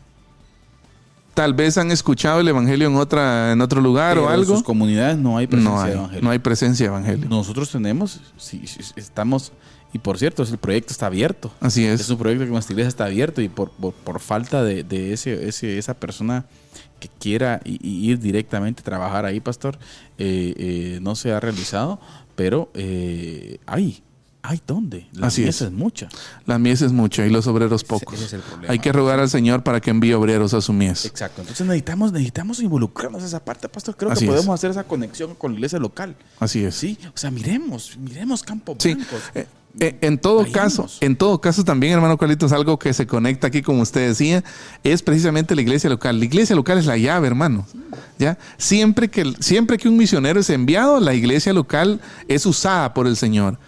Tal vez han escuchado el evangelio en otro lugar, pero o algo. En sus comunidades no hay presencia de evangelio. No hay presencia de evangelio. Nosotros tenemos, sí, estamos, y por cierto, el proyecto está abierto. Así es. Es un proyecto que nuestra iglesia está abierto y por falta de esa persona que quiera ir directamente a trabajar ahí, pastor, no se ha realizado, pero hay ¿Hay dónde? La mies es mucha. La mies es mucha y los obreros pocos. Ese es el problema. Hay que rogar al Señor para que envíe obreros a su mies. Exacto. Entonces necesitamos involucrarnos en esa parte, pastor. Creo que podemos hacer esa conexión con la iglesia local. Así es. Sí, o sea, miremos Campo sí. Blancos. En todo caso también, hermano Carlitos, algo que se conecta aquí, como usted decía, es precisamente la iglesia local. La iglesia local es la llave, hermano. ¿Ya? Siempre que un misionero es enviado, la iglesia local es usada por el Señor.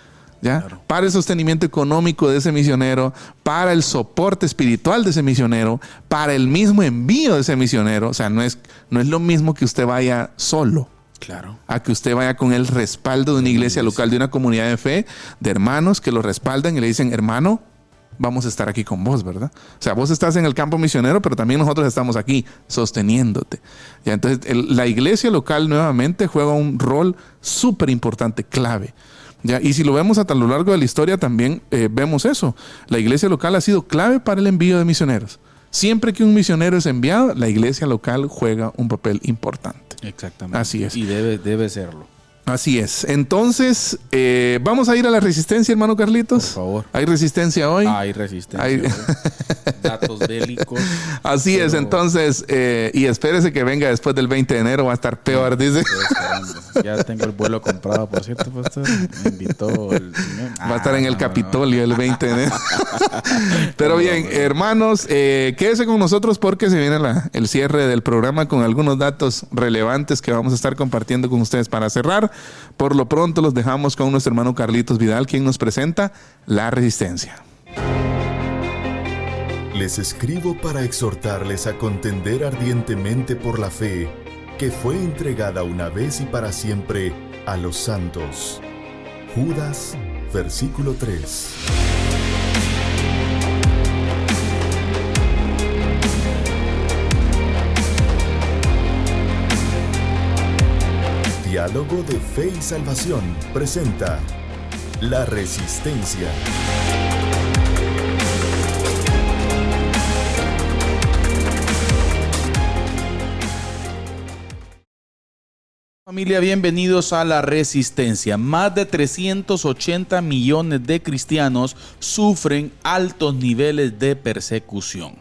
¿Ya? Claro. Para el sostenimiento económico de ese misionero, para el soporte espiritual de ese misionero, para el mismo envío de ese misionero. O sea, no es lo mismo que usted vaya solo. Claro. A que usted vaya con el respaldo de una iglesia local, de una comunidad de fe, de hermanos que lo respaldan y le dicen, hermano, vamos a estar aquí con vos, ¿verdad? O sea, vos estás en el campo misionero, pero también nosotros estamos aquí sosteniéndote. ¿Ya? Entonces, la iglesia local nuevamente juega un rol súper importante, clave. ¿Ya? Y si lo vemos a lo largo de la historia también vemos eso. La iglesia local ha sido clave para el envío de misioneros. Siempre que un misionero es enviado, la iglesia local juega un papel importante. Exactamente. Así es. Y debe serlo. Así es. Entonces, vamos a ir a la resistencia, hermano Carlitos. Por favor. ¿Hay resistencia hoy? Hay resistencia hoy. Datos bélicos. Así es. Entonces, y espérese que venga después del 20 de enero, va a estar peor, dice. Ya tengo el vuelo comprado, por cierto, pastor. Me invitó el señor. Va a estar en el Capitolio el 20 de enero. Pero bien, hermanos, quédese con nosotros porque se viene el cierre del programa con algunos datos relevantes que vamos a estar compartiendo con ustedes para cerrar. Por lo pronto los dejamos con nuestro hermano Carlitos Vidal, quien nos presenta la resistencia. Les escribo para exhortarles a contender ardientemente por la fe que fue entregada una vez y para siempre a los santos. Judas, versículo 3. Diálogo de Fe y Salvación presenta La Resistencia. Familia, bienvenidos a La Resistencia. Más de 380 millones de cristianos sufren altos niveles de persecución.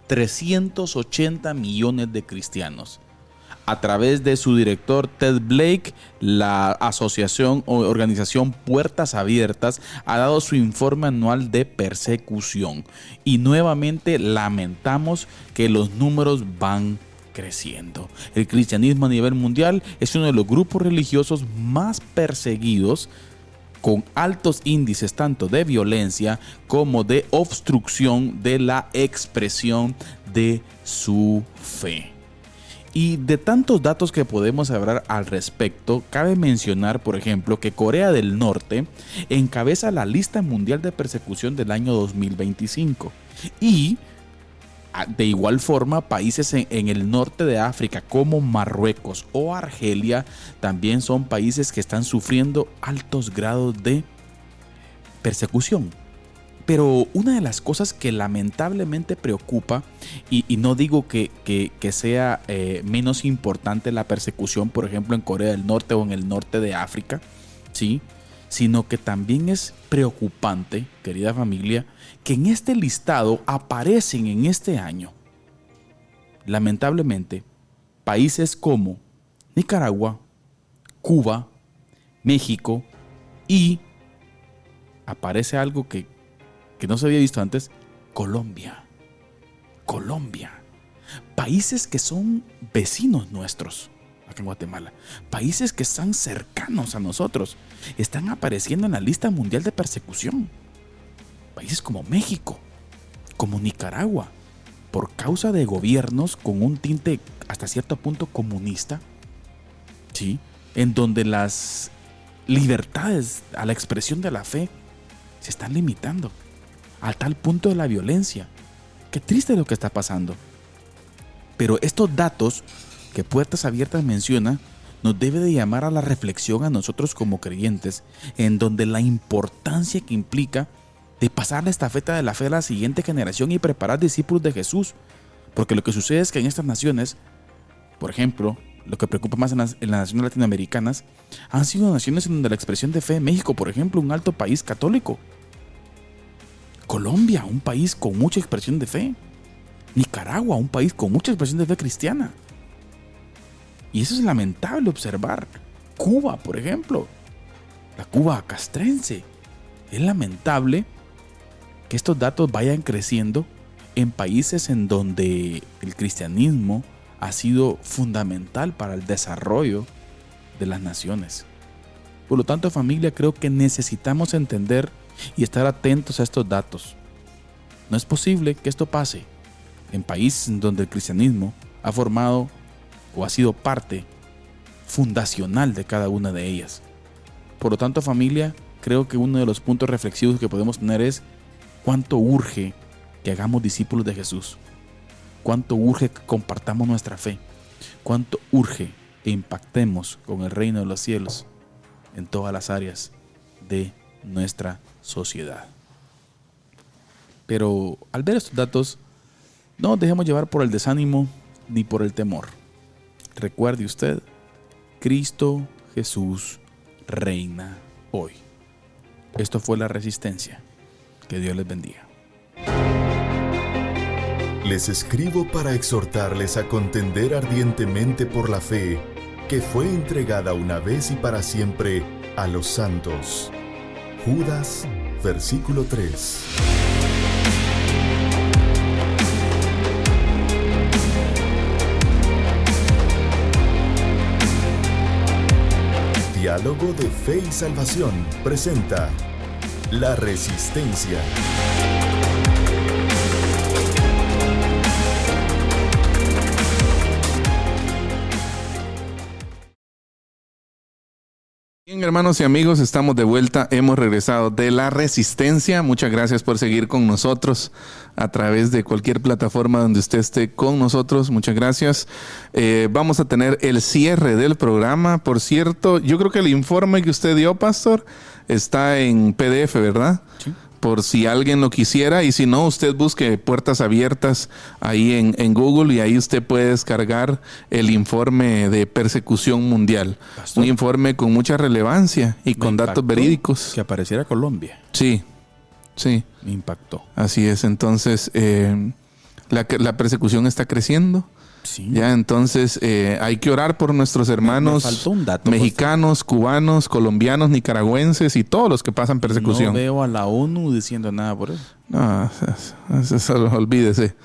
380 millones de cristianos. A través de su director Ted Blake, la asociación o organización Puertas Abiertas ha dado su informe anual de persecución. Y nuevamente lamentamos que los números van creciendo. El cristianismo a nivel mundial es uno de los grupos religiosos más perseguidos, con altos índices tanto de violencia como de obstrucción de la expresión de su fe. Y de tantos datos que podemos hablar al respecto, cabe mencionar, por ejemplo, que Corea del Norte encabeza la lista mundial de persecución del año 2025. Y de igual forma, países en el norte de África como Marruecos o Argelia también son países que están sufriendo altos grados de persecución. Pero una de las cosas que lamentablemente preocupa, y no digo que sea menos importante la persecución, por ejemplo, en Corea del Norte o en el norte de África, ¿sí?, sino que también es preocupante, querida familia, que en este listado aparecen en este año, lamentablemente, países como Nicaragua, Cuba, México, y aparece algo que no se había visto antes, Colombia. Países que son vecinos nuestros acá en Guatemala. Países que están cercanos a nosotros. Están apareciendo en la lista mundial de persecución. Países como México, como Nicaragua, por causa de gobiernos con un tinte hasta cierto punto comunista, ¿sí?, en donde las libertades a la expresión de la fe se están limitando a tal punto de la violencia. Qué triste lo que está pasando. Pero estos datos que Puertas Abiertas menciona nos debe de llamar a la reflexión a nosotros como creyentes, en donde la importancia que implica de pasar la estafeta de la fe a la siguiente generación y preparar discípulos de Jesús. Porque lo que sucede es que en estas naciones, por ejemplo, lo que preocupa más en las naciones latinoamericanas, han sido naciones en donde la expresión de fe, México, por ejemplo, un alto país católico. Colombia, un país con mucha expresión de fe. Nicaragua, un país con mucha expresión de fe cristiana. Y eso es lamentable observar. Cuba, por ejemplo, la Cuba castrense. Es lamentable que estos datos vayan creciendo en países en donde el cristianismo ha sido fundamental para el desarrollo de las naciones. Por lo tanto, familia, creo que necesitamos entender y estar atentos a estos datos. No es posible que esto pase en países en donde el cristianismo ha formado o ha sido parte fundacional de cada una de ellas. Por lo tanto, familia, creo que uno de los puntos reflexivos que podemos tener es cuánto urge que hagamos discípulos de Jesús, cuánto urge que compartamos nuestra fe, cuánto urge que impactemos con el reino de los cielos en todas las áreas de nuestra sociedad. Pero al ver estos datos, no nos dejemos llevar por el desánimo ni por el temor. Recuerde usted, Cristo Jesús reina hoy. Esto fue La Resistencia. Que Dios les bendiga. Les escribo para exhortarles a contender ardientemente por la fe que fue entregada una vez y para siempre a los santos. Judas, versículo 3. Diálogo de Fe y Salvación presenta La Resistencia. Bien, hermanos y amigos, estamos de vuelta. Hemos regresado de La Resistencia. Muchas gracias por seguir con nosotros a través de cualquier plataforma donde usted esté con nosotros. Muchas gracias. Vamos a tener el cierre del programa. Por cierto, yo creo que el informe que usted dio, pastor, está en PDF, ¿verdad? Sí. Por si alguien lo quisiera, y si no, usted busque Puertas Abiertas ahí en Google y ahí usted puede descargar el informe de persecución mundial. Pastor, un informe con mucha relevancia y con datos verídicos. Que apareciera Colombia. Sí, sí. Me impactó. Así es, entonces la persecución está creciendo. Sí. Ya, entonces hay que orar por nuestros hermanos mexicanos, cubanos, colombianos, nicaragüenses y todos los que pasan persecución. No veo a la ONU diciendo nada por eso. No, eso olvídese.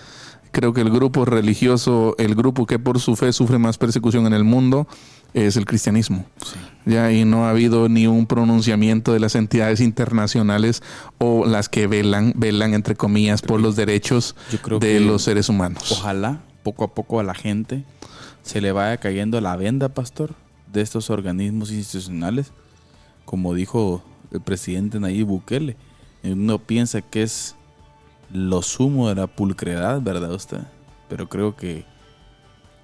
Creo que el grupo religioso, el grupo que por su fe sufre más persecución en el mundo es el cristianismo. Sí. Ya, y no ha habido ni un pronunciamiento de las entidades internacionales o las que velan entre comillas por los derechos de los seres humanos. Ojalá poco a poco a la gente se le vaya cayendo la venda, pastor, de estos organismos institucionales. Como dijo el presidente Nayib Bukele, uno piensa que es lo sumo de la pulcredad, ¿verdad usted? Pero creo que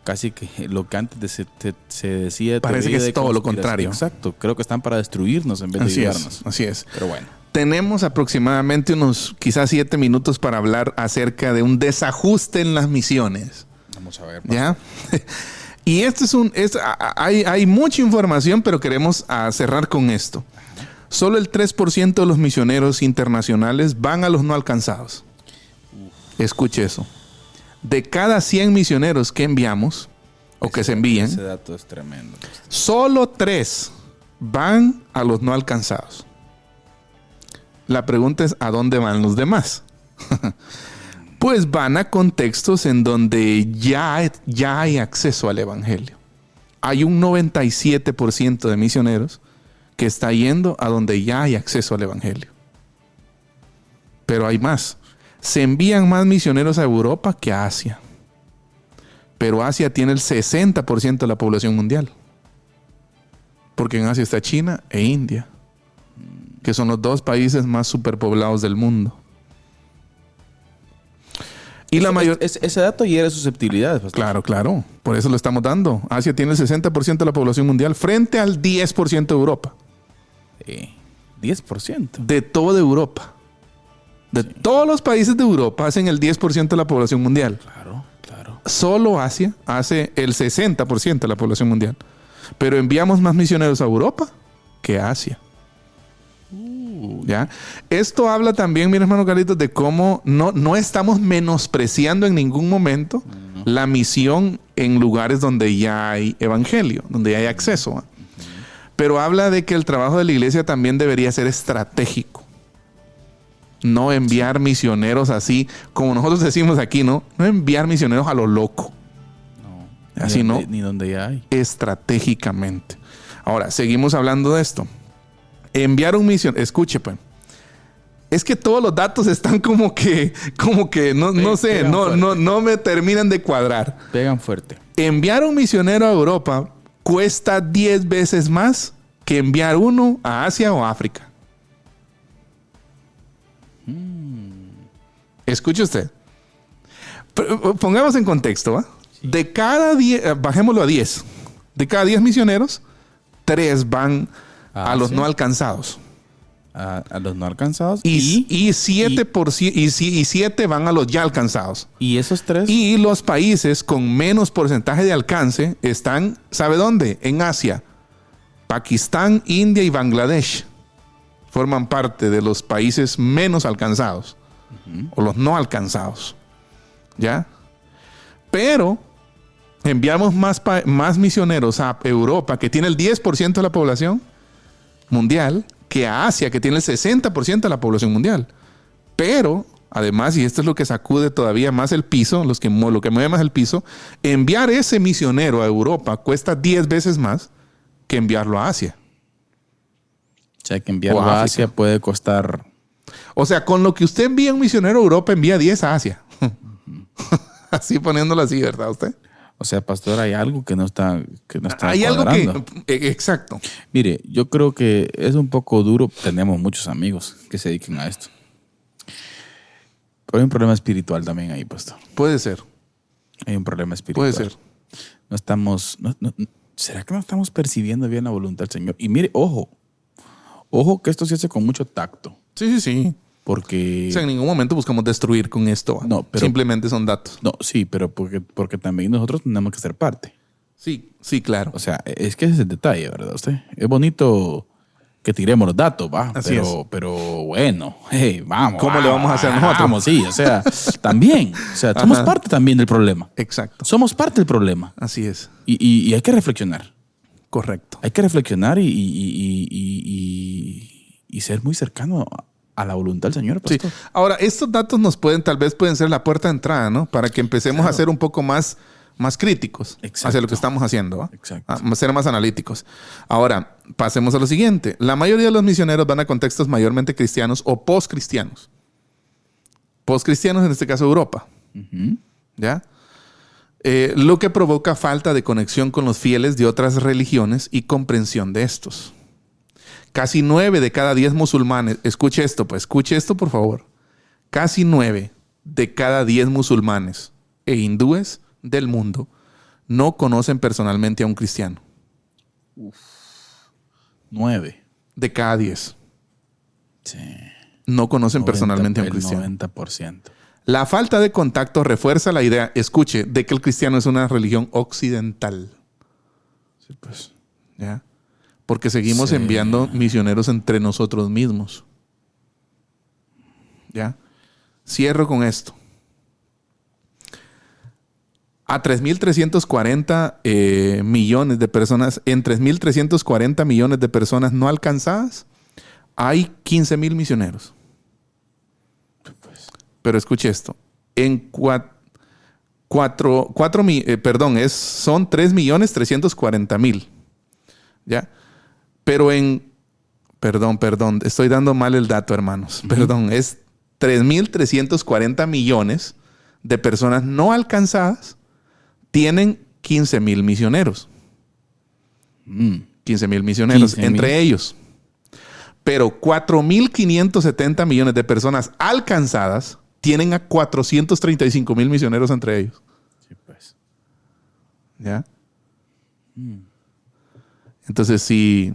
casi que lo que antes se decía... Parece que es todo lo contrario. Exacto, creo que están para destruirnos en vez de ayudarnos. Así es. Pero bueno. Tenemos aproximadamente unos quizás 7 minutos para hablar acerca de un desajuste en las misiones. Vamos a ver. ¿Ya? Y hay mucha información, pero queremos cerrar con esto. Solo el 3% de los misioneros internacionales van a los no alcanzados. Escuche eso. De cada 100 misioneros que enviamos o que se envían, ese dato es tremendo. Solo 3 van a los no alcanzados. La pregunta es, ¿a dónde van los demás? Pues van a contextos en donde ya hay acceso al evangelio. Hay un 97% de misioneros que está yendo a donde ya hay acceso al evangelio. Pero hay más. Se envían más misioneros a Europa que a Asia. Pero Asia tiene el 60% de la población mundial. Porque en Asia está China e India, que son los 2 países más superpoblados del mundo. Y la mayor... Ese dato hiere susceptibilidades, pastor. Claro. Por eso lo estamos dando. Asia tiene el 60% de la población mundial frente al 10% de Europa. 10%. De toda Europa. De todos los países de Europa hacen el 10% de la población mundial. Claro. solo Asia hace el 60% de la población mundial. Pero enviamos más misioneros a Europa que a Asia. ¿Ya? Esto habla también, mi hermano Carlitos, de cómo no estamos menospreciando en ningún momento la misión en lugares donde ya hay evangelio, donde ya hay acceso. Pero habla de que el trabajo de la iglesia también debería ser estratégico. No enviar misioneros así, como nosotros decimos aquí, ¿no? No enviar misioneros a lo loco. No. Así no. Ni donde ya hay. Estratégicamente. Ahora, seguimos hablando de esto. Enviar un misionero. Escuche, pues. Es que todos los datos están como que no sé, no me terminan de cuadrar. Pegan fuerte. Enviar un misionero a Europa cuesta 10 veces más que enviar uno a Asia o África. Escuche usted. Pongamos en contexto, ¿va? Sí. De cada 10, bajémoslo a 10. De cada 10 misioneros, 3 van a los no alcanzados. A los no alcanzados. Y 7 van a los ya alcanzados. ¿Y esos 3? Y los países con menos porcentaje de alcance están, ¿sabe dónde? En Asia. Pakistán, India y Bangladesh forman parte de los países menos alcanzados. O los no alcanzados. ¿Ya? Pero enviamos más misioneros a Europa, que tiene el 10% de la población mundial, que a Asia, que tiene el 60% de la población mundial. Pero, además, y esto es lo que sacude todavía más el piso, lo que mueve más el piso, enviar ese misionero a Europa cuesta 10 veces más que enviarlo a Asia. O sea, que enviarlo a Asia puede costar... O sea, con lo que usted envía un misionero a Europa, envía 10 a Asia. Así poniéndolo así, ¿verdad usted? O sea, pastor, hay algo que no está hay cuadrando. Algo que... Exacto. Mire, yo creo que es un poco duro. Tenemos muchos amigos que se dediquen a esto. Pero hay un problema espiritual también ahí, pastor. Puede ser. Hay un problema espiritual. Puede ser. No estamos... ¿Será que no estamos percibiendo bien la voluntad del Señor? Y mire, ojo que esto se hace con mucho tacto. Sí. Porque... O sea, en ningún momento buscamos destruir con esto. No, pero... Simplemente son datos. No, sí, pero porque también nosotros tenemos que ser parte. Sí, claro. O sea, es que ese es el detalle, ¿verdad usted? Es bonito que tiremos los datos, ¿va? Así es. Pero bueno, hey, vamos. ¿Cómo le vamos a hacer nosotros? Vamos, sí, o sea, también. O sea, somos parte también del problema. Exacto. Somos parte del problema. Así es. Y hay que reflexionar. Correcto. Hay que reflexionar y ser muy cercano a la voluntad del Señor, pastor. Sí. Ahora, estos datos tal vez pueden ser la puerta de entrada, ¿no? Para que empecemos a ser un poco más críticos. Exacto. Hacia lo que estamos haciendo, ¿va? Exacto. A ser más analíticos. Ahora, pasemos a lo siguiente. La mayoría de los misioneros van a contextos mayormente cristianos o post-cristianos. Post-cristianos, en este caso Europa. ¿Ya? Lo que provoca falta de conexión con los fieles de otras religiones y comprensión de estos. Casi 9 de cada 10 musulmanes, escuche esto por favor. Casi 9 de cada 10 musulmanes e hindúes del mundo no conocen personalmente a un cristiano. 9 de cada 10. Sí. No conocen personalmente a un cristiano. El 90%. La falta de contacto refuerza la idea, escuche, de que el cristiano es una religión occidental. Sí, pues. ¿Ya? Porque seguimos enviando misioneros entre nosotros mismos. ¿Ya? Cierro con esto. A 3.340 millones de personas, en 3.340 millones de personas no alcanzadas, hay 15,000 misioneros. Pero escuche esto. Son 3.340.000. ¿Ya? Pero Perdón, estoy dando mal el dato, hermanos. Perdón, es 3.340 millones de personas no alcanzadas tienen 15,000 misioneros. 15,000 misioneros, 15,000 entre ellos. Pero 4.570 millones de personas alcanzadas tienen a 435,000 misioneros entre ellos. Sí, pues. ¿Ya? Entonces, sí.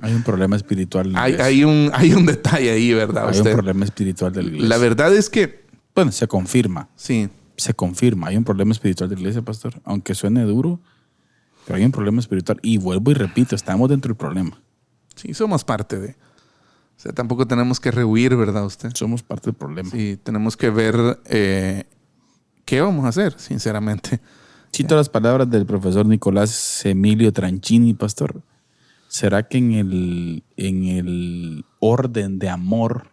Hay un problema espiritual. Hay un detalle ahí, ¿verdad? Hay un problema espiritual de la iglesia. La verdad es que bueno, se confirma. Sí. Se confirma. Hay un problema espiritual de la iglesia, pastor. Aunque suene duro, pero hay un problema espiritual. Y vuelvo y repito, estamos dentro del problema. Sí, somos parte de... O sea, tampoco tenemos que rehuir, ¿verdad usted? Somos parte del problema. Sí, tenemos que ver qué vamos a hacer, sinceramente. Cito las palabras del profesor Nicolás Emilio Tranchini, pastor. ¿Será que en el orden de amor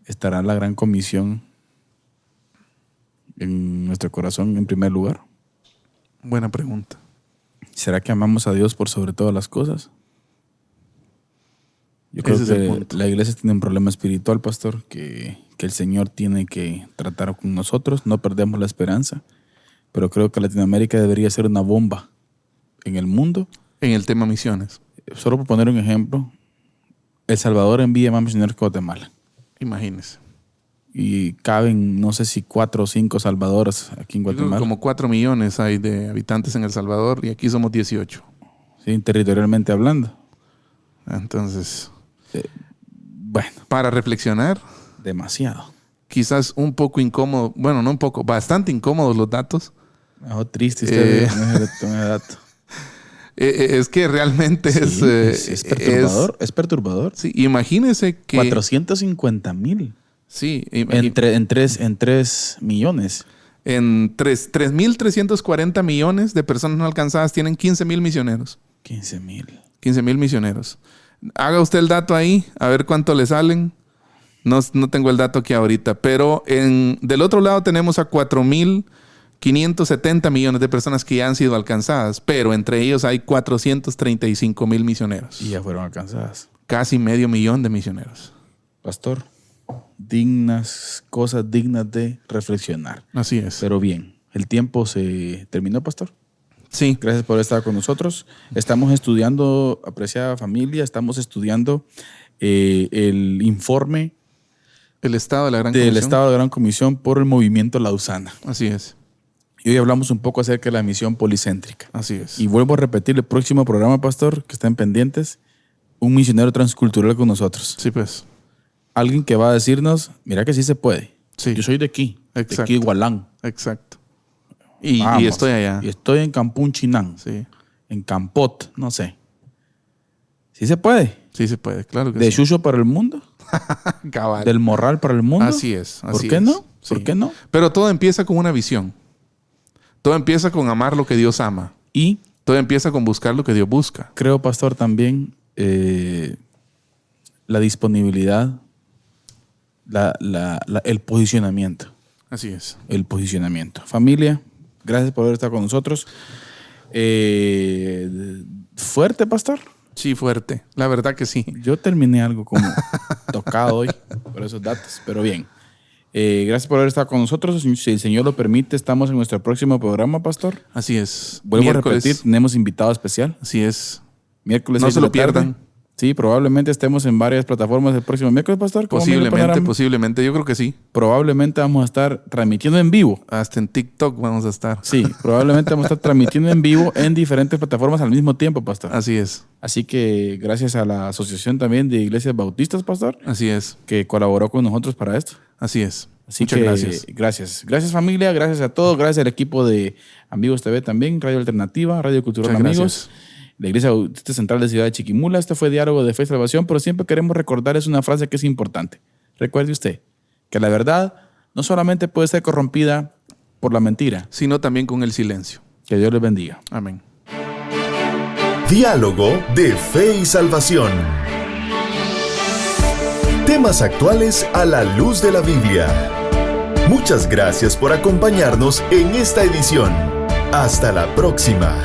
estará la gran comisión en nuestro corazón en primer lugar? Buena pregunta. ¿Será que amamos a Dios por sobre todas las cosas? Yo creo que la iglesia tiene un problema espiritual, pastor, que el Señor tiene que tratar con nosotros. No perdemos la esperanza, pero creo que Latinoamérica debería ser una bomba en el mundo. En el tema misiones. Solo por poner un ejemplo, El Salvador envía más misioneros que Guatemala. Imagínese. Y caben, no sé si 4 o 5 salvadores aquí en Guatemala. Como 4 millones hay de habitantes en El Salvador y aquí somos 18. Sí, territorialmente hablando. Entonces... bueno. Para reflexionar. Demasiado. Quizás un poco incómodo. Bueno, no un poco. Bastante incómodos los datos. Triste con ese dato. Es que realmente sí, es perturbador. Es perturbador. Sí, imagínese que... 450,000. Sí. En 3 millones. En 3.340 millones de personas no alcanzadas tienen 15,000 misioneros. 15,000. 15,000 misioneros. Haga usted el dato ahí, a ver cuánto le salen. No tengo el dato aquí ahorita, pero del otro lado tenemos a 4,570 millones de personas que ya han sido alcanzadas, pero entre ellos hay 435,000 misioneros. Y ya fueron alcanzadas. Casi 500,000 de misioneros. Pastor, cosas dignas de reflexionar. Así es. Pero bien, ¿el tiempo se terminó, pastor? Sí. Gracias por estar con nosotros. Estamos estudiando, apreciada familia, estamos estudiando el informe del Estado de la Gran Comisión por el movimiento Lausana. Así es. Y hoy hablamos un poco acerca de la misión policéntrica. Así es. Y vuelvo a repetir el próximo programa, pastor, que estén pendientes, un misionero transcultural con nosotros. Sí, pues. Alguien que va a decirnos, mira que sí se puede. Sí. Yo soy de aquí, exacto. de aquí Igualán. Exacto. Y estoy allá. Y estoy en Campún, Chinán. Sí. En Campot, no sé. ¿Sí se puede? Sí se puede, claro que ¿De sí. Chucho para el mundo? Cabal. ¿Del Morral para el mundo? Así es. ¿Por qué no? Sí. ¿Por qué no? Pero todo empieza con una visión. Todo empieza con amar lo que Dios ama. Y todo empieza con buscar lo que Dios busca. Creo, pastor, también la disponibilidad, el posicionamiento. Así es. El posicionamiento. Familia, gracias por haber estado con nosotros. ¿Fuerte, pastor? Sí, fuerte. La verdad que sí. Yo terminé algo como tocado hoy por esos datos, pero bien. Gracias por haber estado con nosotros. Si el Señor lo permite, estamos en nuestro próximo programa, pastor. Así es. Vuelvo a repetir, tenemos invitado especial. Así es. Miércoles. No se lo pierdan. Sí, probablemente estemos en varias plataformas el próximo miércoles, pastor. Posiblemente. Yo creo que sí. Probablemente vamos a estar transmitiendo en vivo. Hasta en TikTok vamos a estar. Sí, probablemente vamos a estar transmitiendo en vivo en diferentes plataformas al mismo tiempo, pastor. Así es. Así que gracias a la Asociación también de Iglesias Bautistas, pastor. Así es. Que colaboró con nosotros para esto. Así es. Muchas gracias. Gracias, familia. Gracias a todos. Gracias al equipo de Amigos TV también, Radio Alternativa, Radio Cultural Amigos. La Iglesia Bautista Central de Ciudad de Chiquimula. Este fue Diálogo de Fe y Salvación, pero siempre queremos recordarles una frase que es importante. Recuerde usted que la verdad no solamente puede ser corrompida por la mentira, sino también con el silencio. Que Dios les bendiga. Amén. Diálogo de Fe y Salvación. Temas actuales a la luz de la Biblia. Muchas gracias por acompañarnos en esta edición. Hasta la próxima.